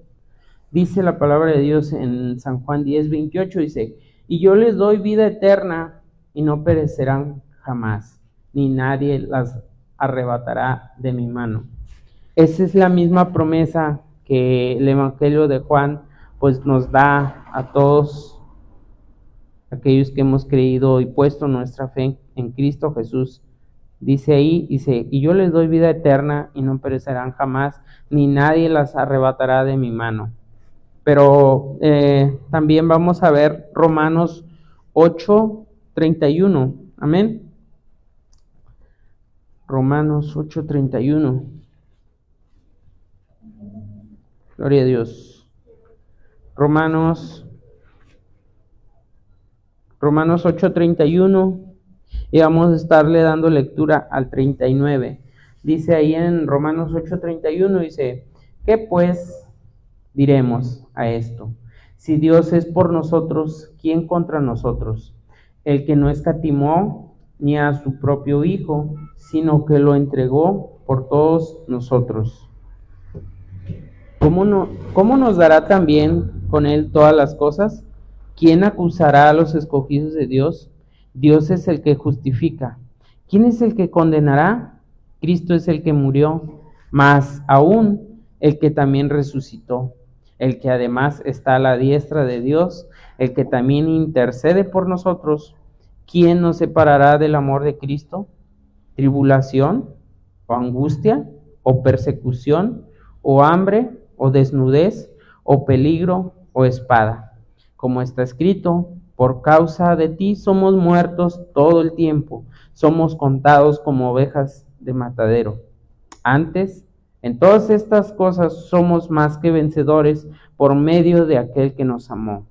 Dice la palabra de Dios en San Juan 10:28, dice, y yo les doy vida eterna y no perecerán jamás, ni nadie las arrebatará de mi mano. Esa es la misma promesa que el Evangelio de Juan pues nos da a todos aquellos que hemos creído y puesto nuestra fe en Cristo Jesús. Dice ahí, y yo les doy vida eterna y no perecerán jamás, ni nadie las arrebatará de mi mano. Pero también vamos a ver Romanos 8:31. Amén. Romanos 8:31. Gloria a Dios. Romanos 8:31. Y vamos a estarle dando lectura al 39. Dice ahí en Romanos 8:31, dice, ¿qué pues diremos a esto? Si Dios es por nosotros, ¿quién contra nosotros? El que no escatimó ni a su propio Hijo, sino que lo entregó por todos nosotros. ¿Cómo nos dará también con Él todas las cosas? ¿Quién acusará a los escogidos de Dios? Dios es el que justifica. ¿Quién es el que condenará? Cristo es el que murió, mas aún el que también resucitó, el que además está a la diestra de Dios, el que también intercede por nosotros. ¿quién nos separará del amor de Cristo? ¿Tribulación o angustia o persecución o hambre o desnudez o peligro o espada? Como está escrito, por causa de ti somos muertos todo el tiempo, somos contados como ovejas de matadero. Antes, en todas estas cosas somos más que vencedores por medio de aquel que nos amó.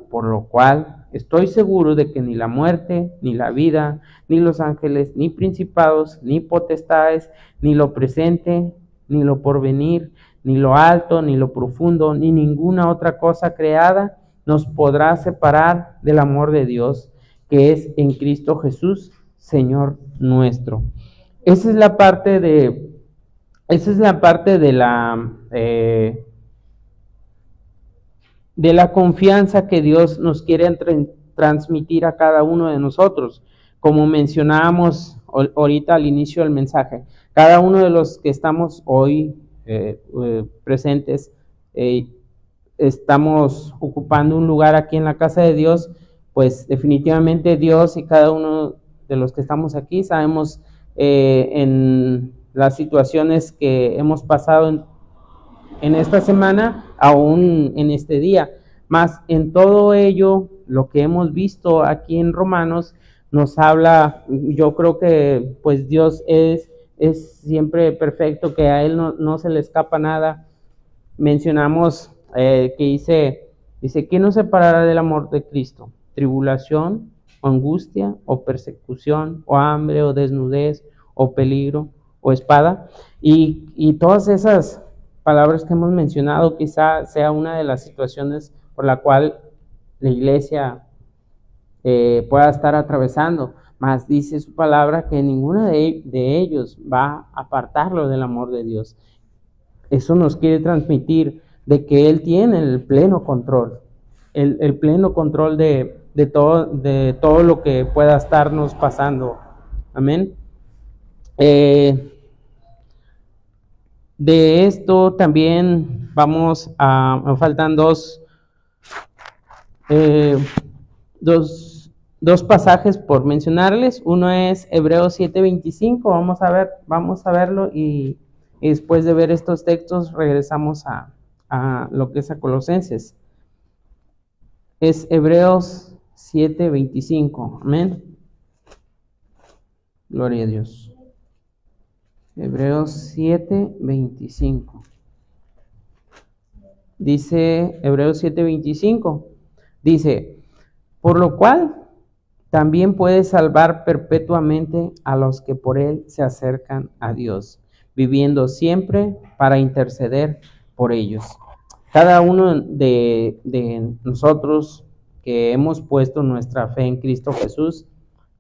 Por lo cual estoy seguro de que ni la muerte, ni la vida, ni los ángeles, ni principados, ni potestades, ni lo presente, ni lo porvenir, ni lo alto, ni lo profundo, ni ninguna otra cosa creada nos podrá separar del amor de Dios, que es en Cristo Jesús, Señor nuestro. Esa es la parte de la confianza que Dios nos quiere transmitir a cada uno de nosotros. Como mencionábamos ahorita al inicio del mensaje, cada uno de los que estamos hoy presentes, estamos ocupando un lugar aquí en la casa de Dios, pues definitivamente Dios y cada uno de los que estamos aquí sabemos en las situaciones que hemos pasado en esta semana, aún en este día. Más en todo ello, lo que hemos visto aquí en Romanos nos habla, yo creo que pues Dios es siempre perfecto, que a Él no se le escapa nada. Mencionamos que dice, ¿quién nos separará del amor de Cristo? ¿Tribulación, o angustia, o persecución, o hambre, o desnudez, o peligro, o espada? Y todas esas palabras que hemos mencionado quizá sea una de las situaciones por la cual la iglesia pueda estar atravesando, mas dice su palabra que ninguna de ellos va a apartarlo del amor de Dios. Eso nos quiere transmitir de que Él tiene el pleno control, el pleno control de todo lo que pueda estarnos pasando. Amén. De esto también me faltan dos pasajes por mencionarles. Uno es Hebreos 7:25, vamos a verlo y después de ver estos textos regresamos a lo que es a Colosenses. Es Hebreos 7:25, amén. Gloria a Dios. Hebreos 7:25. Dice Hebreos 7:25. Dice, por lo cual también puede salvar perpetuamente a los que por Él se acercan a Dios, viviendo siempre para interceder por ellos. Cada uno de nosotros que hemos puesto nuestra fe en Cristo Jesús,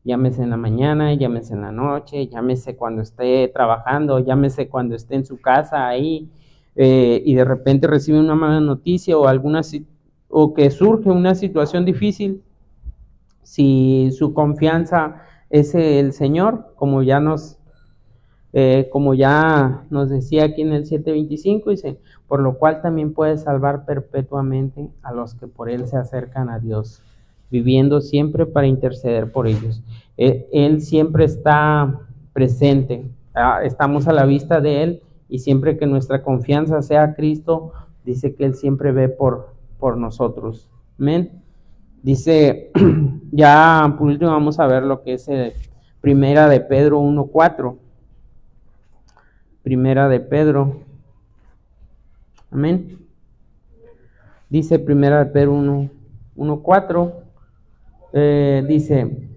llámese en la mañana, llámese en la noche, llámese cuando esté trabajando, llámese cuando esté en su casa ahí, y de repente recibe una mala noticia o que surge una situación difícil. Si su confianza es el Señor, como ya nos decía aquí en el 7:25, dice, por lo cual también puede salvar perpetuamente a los que por Él se acercan a Dios, viviendo siempre para interceder por ellos. Él siempre está presente, estamos a la vista de Él, y siempre que nuestra confianza sea Cristo, dice que Él siempre ve por nosotros. Amén. Dice, ya por último vamos a ver lo que es Primera de Pedro 1:4. Primera de Pedro. Amén. Dice Primera de Pedro 1:4. Dice,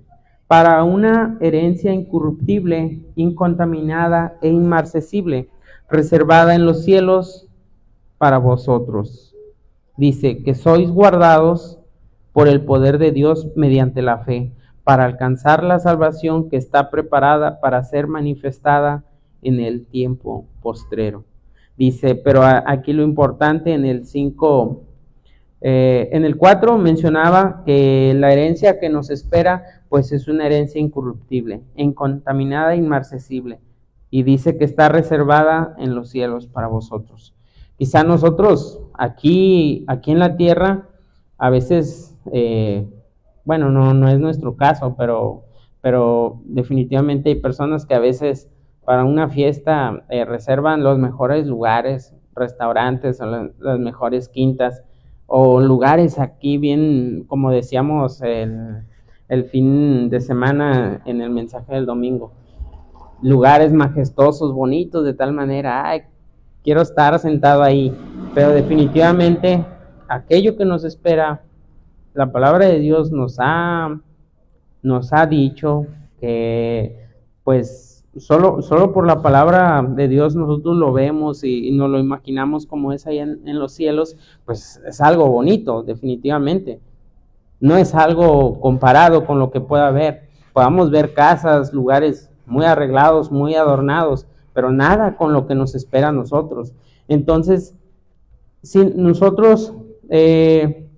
para una herencia incorruptible, incontaminada e inmarcesible, reservada en los cielos para vosotros. Dice que sois guardados por el poder de Dios mediante la fe, para alcanzar la salvación que está preparada para ser manifestada en el tiempo postrero. Dice, pero aquí lo importante en el 5, en el 4 mencionaba que la herencia que nos espera, pues es una herencia incorruptible, incontaminada e inmarcesible. Y dice que está reservada en los cielos para vosotros. Quizá nosotros aquí en la tierra, a veces bueno, no es nuestro caso, pero definitivamente hay personas que a veces para una fiesta reservan los mejores lugares, restaurantes, o las mejores quintas, o lugares aquí bien, como decíamos el fin de semana en el mensaje del domingo, lugares majestuosos, bonitos, de tal manera, ay, quiero estar sentado ahí, pero definitivamente aquello que nos espera, la palabra de Dios nos ha dicho que pues solo por la palabra de Dios nosotros lo vemos y nos lo imaginamos como es allá en los cielos, pues es algo bonito, definitivamente. No es algo comparado con lo que pueda haber. Podamos ver casas, lugares muy arreglados, muy adornados, pero nada con lo que nos espera a nosotros. Entonces, si nosotros,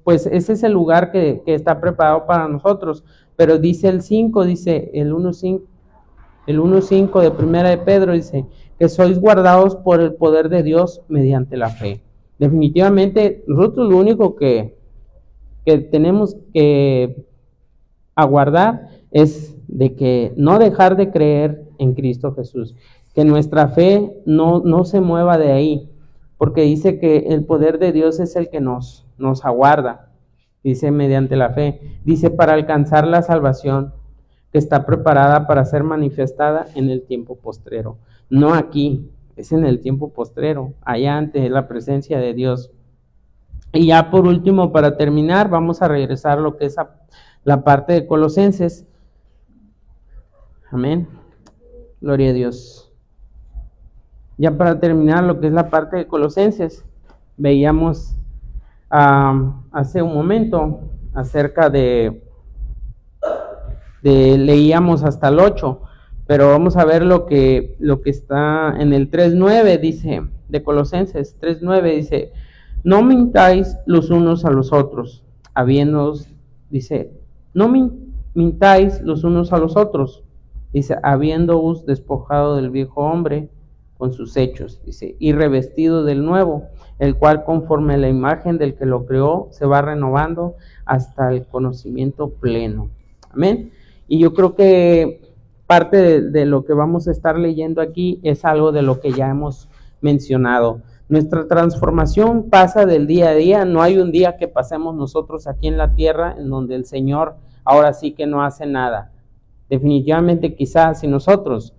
pues ese es el lugar que está preparado para nosotros, pero dice el 5, dice el 1.5, el 1.5 de Primera de Pedro, dice que sois guardados por el poder de Dios mediante la fe. Definitivamente, nosotros lo único que tenemos que aguardar es de que no dejar de creer en Cristo Jesús, que nuestra fe no se mueva de ahí, porque dice que el poder de Dios es el que nos aguarda, dice mediante la fe, dice para alcanzar la salvación que está preparada para ser manifestada en el tiempo postrero, no aquí, es en el tiempo postrero, allá ante la presencia de Dios. Y ya por último, para terminar, vamos a regresar a lo que es la parte de Colosenses. Amén. Gloria a Dios. Ya para terminar lo que es la parte de Colosenses, veíamos hace un momento acerca leíamos hasta el 8, pero vamos a ver lo que está en el 3.9, dice, de Colosenses 3.9, dice, no mintáis los unos a los otros, dice, no mintáis los unos a los otros, dice, habiéndoos despojado del viejo hombre con sus hechos, dice, y revestido del nuevo, el cual conforme a la imagen del que lo creó, se va renovando hasta el conocimiento pleno. Amén. Y yo creo que parte de lo que vamos a estar leyendo aquí es algo de lo que ya hemos mencionado. Nuestra transformación pasa del día a día, no hay un día que pasemos nosotros aquí en la tierra en donde el Señor ahora sí que no hace nada. Definitivamente quizás si nosotros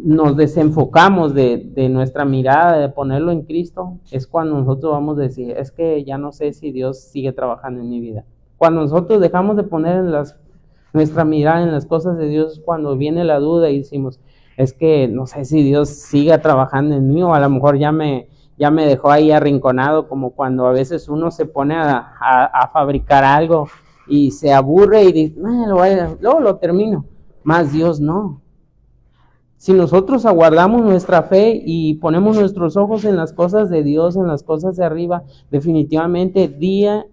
nos desenfocamos de nuestra mirada, de ponerlo en Cristo, es cuando nosotros vamos a decir, es que ya no sé si Dios sigue trabajando en mi vida. Cuando nosotros dejamos de poner nuestra mirada en las cosas de Dios, cuando viene la duda y decimos, es que no sé si Dios siga trabajando en mí, o a lo mejor ya me dejó ahí arrinconado, como cuando a veces uno se pone a fabricar algo y se aburre y dice, luego lo termino, más Dios no. Si nosotros aguardamos nuestra fe y ponemos nuestros ojos en las cosas de Dios, en las cosas de arriba, definitivamente día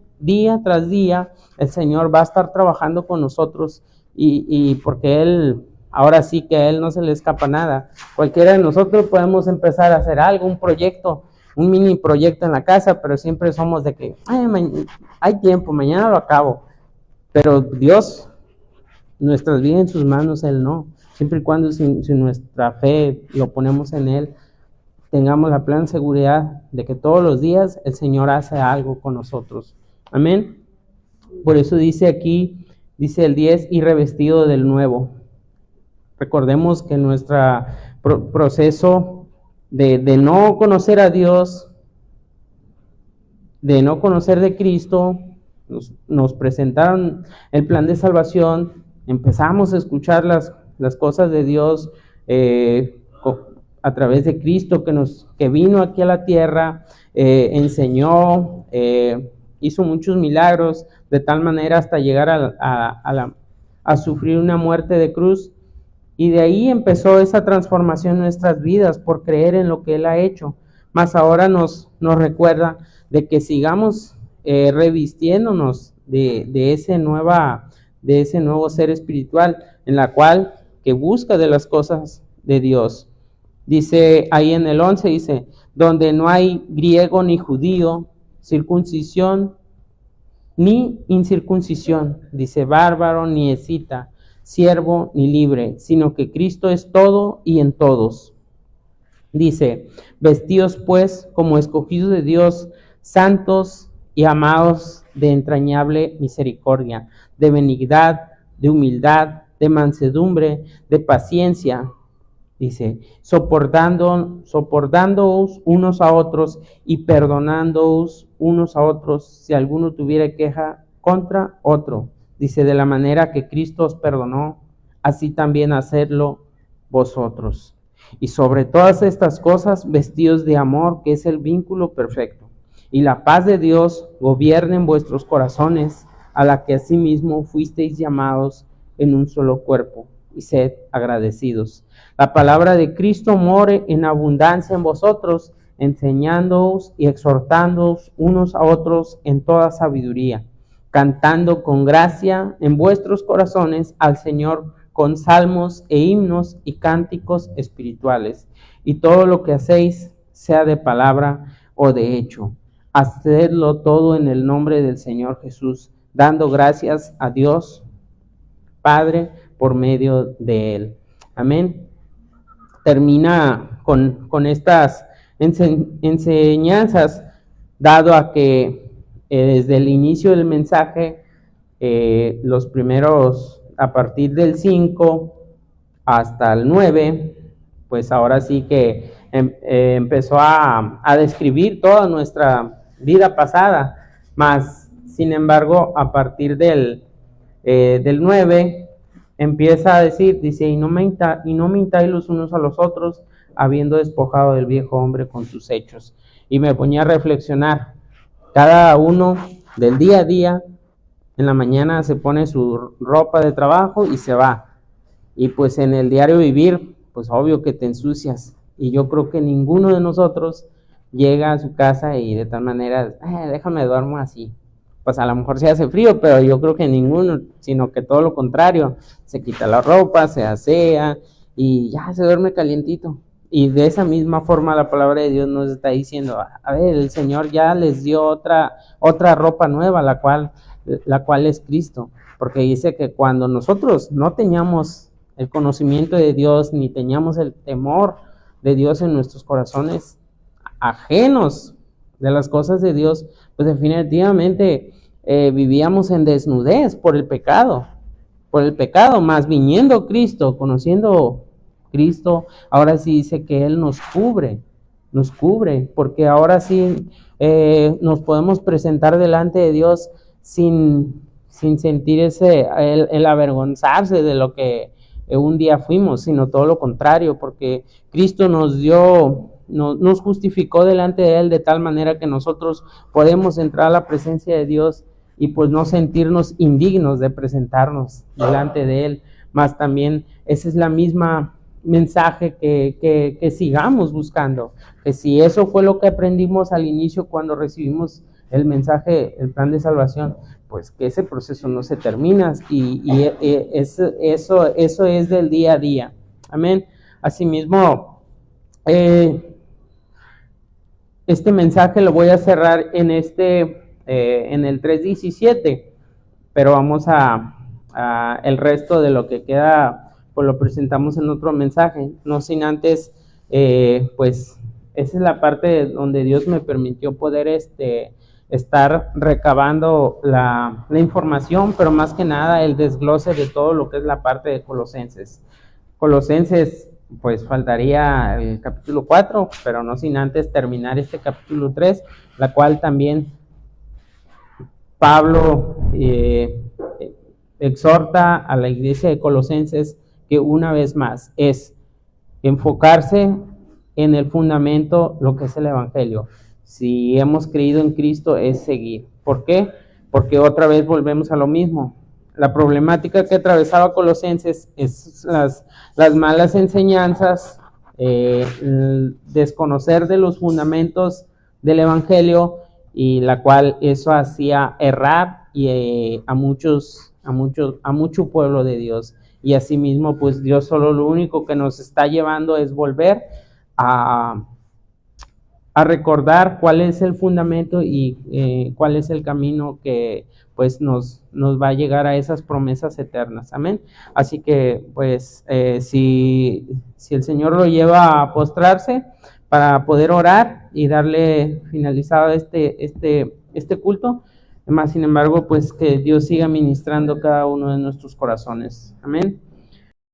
tras día el Señor va a estar trabajando con nosotros y porque Él, ahora sí que a Él no se le escapa nada. Cualquiera de nosotros podemos empezar a hacer algo, un proyecto, un mini proyecto en la casa, pero siempre somos de que hay tiempo, mañana lo acabo. Pero Dios, nuestras vidas en sus manos, Él no. Siempre y cuando si nuestra fe lo ponemos en Él, tengamos la plena seguridad de que todos los días el Señor hace algo con nosotros. Amén. Por eso dice aquí, dice el 10, y revestido del nuevo. Recordemos que nuestro proceso de no conocer a Dios, de no conocer de Cristo, nos presentaron el plan de salvación, empezamos a escuchar las cosas de Dios a través de Cristo que vino aquí a la tierra, enseñó, hizo muchos milagros, de tal manera hasta llegar a sufrir una muerte de cruz. Y de ahí empezó esa transformación en nuestras vidas por creer en lo que Él ha hecho. Mas ahora nos recuerda de que sigamos revistiéndonos de ese nuevo ser espiritual, en la cual que busca de las cosas de Dios. Dice ahí en el 11, dice, donde no hay griego ni judío, circuncisión ni incircuncisión, dice bárbaro ni escita, siervo ni libre, sino que Cristo es todo y en todos. Dice, vestidos pues como escogidos de Dios, santos y amados de entrañable misericordia, de benignidad, de humildad, de mansedumbre, de paciencia. Dice, soportándoos unos a otros y perdonándoos unos a otros si alguno tuviera queja contra otro. Dice, de la manera que Cristo os perdonó, así también hacedlo vosotros. Y sobre todas estas cosas, vestidos de amor, que es el vínculo perfecto. Y la paz de Dios gobierne en vuestros corazones, a la que asimismo fuisteis llamados en un solo cuerpo, y sed agradecidos. La palabra de Cristo more en abundancia en vosotros, enseñándoos y exhortándoos unos a otros en toda sabiduría, cantando con gracia en vuestros corazones al Señor con salmos e himnos y cánticos espirituales. Y todo lo que hacéis, sea de palabra o de hecho, hacedlo todo en el nombre del Señor Jesús, dando gracias a Dios Padre por medio de Él. Amén. Termina con estas enseñanzas, dado a que desde el inicio del mensaje, los primeros, a partir del 5 hasta el 9, pues ahora sí que empezó a describir toda nuestra vida pasada, mas sin embargo a partir del 9 empieza a decir, dice, y no mintáis los unos a los otros, habiendo despojado del viejo hombre con sus hechos. Y me ponía a reflexionar, cada uno del día a día, en la mañana se pone su ropa de trabajo y se va. Y pues en el diario vivir, pues obvio que te ensucias. Y yo creo que ninguno de nosotros llega a su casa y de tal manera, déjame duermo así. Pues a lo mejor se hace frío, pero yo creo que ninguno, sino que todo lo contrario, se quita la ropa, se asea y ya se duerme calientito. Y de esa misma forma la palabra de Dios nos está diciendo, a ver, el Señor ya les dio otra ropa nueva, la cual es Cristo, porque dice que cuando nosotros no teníamos el conocimiento de Dios, ni teníamos el temor de Dios en nuestros corazones, ajenos de las cosas de Dios, pues definitivamente vivíamos en desnudez por el pecado, más viniendo Cristo, conociendo Cristo, ahora sí dice que Él nos cubre, porque ahora sí nos podemos presentar delante de Dios sin sentir el avergonzarse de lo que un día fuimos, sino todo lo contrario, porque Cristo nos justificó delante de Él de tal manera que nosotros podemos entrar a la presencia de Dios y pues no sentirnos indignos de presentarnos delante de Él, más también esa es la misma mensaje que sigamos buscando, que si eso fue lo que aprendimos al inicio cuando recibimos el mensaje, el plan de salvación, pues que ese proceso no se termina y eso es del día a día. Amén. Asimismo, este mensaje lo voy a cerrar en el 3:17, pero vamos a el resto de lo que queda, pues lo presentamos en otro mensaje, no sin antes, pues esa es la parte donde Dios me permitió poder estar recabando la información, pero más que nada el desglose de todo lo que es la parte de Colosenses. Colosenses, pues faltaría el capítulo 4, pero no sin antes terminar este capítulo 3, la cual también Pablo exhorta a la iglesia de Colosenses que una vez más es enfocarse en el fundamento, lo que es el evangelio. Si hemos creído en Cristo es seguir. ¿Por qué? Porque otra vez volvemos a lo mismo. La problemática que atravesaba Colosenses es las malas enseñanzas, desconocer de los fundamentos del evangelio, y la cual eso hacía errar y a mucho pueblo de Dios. Y asimismo, pues Dios solo lo único que nos está llevando es volver a a recordar cuál es el fundamento y cuál es el camino que pues nos va a llegar a esas promesas eternas. Amén. Así que pues si el Señor lo lleva a postrarse para poder orar y darle finalizado este culto, más sin embargo pues que Dios siga ministrando cada uno de nuestros corazones. Amén.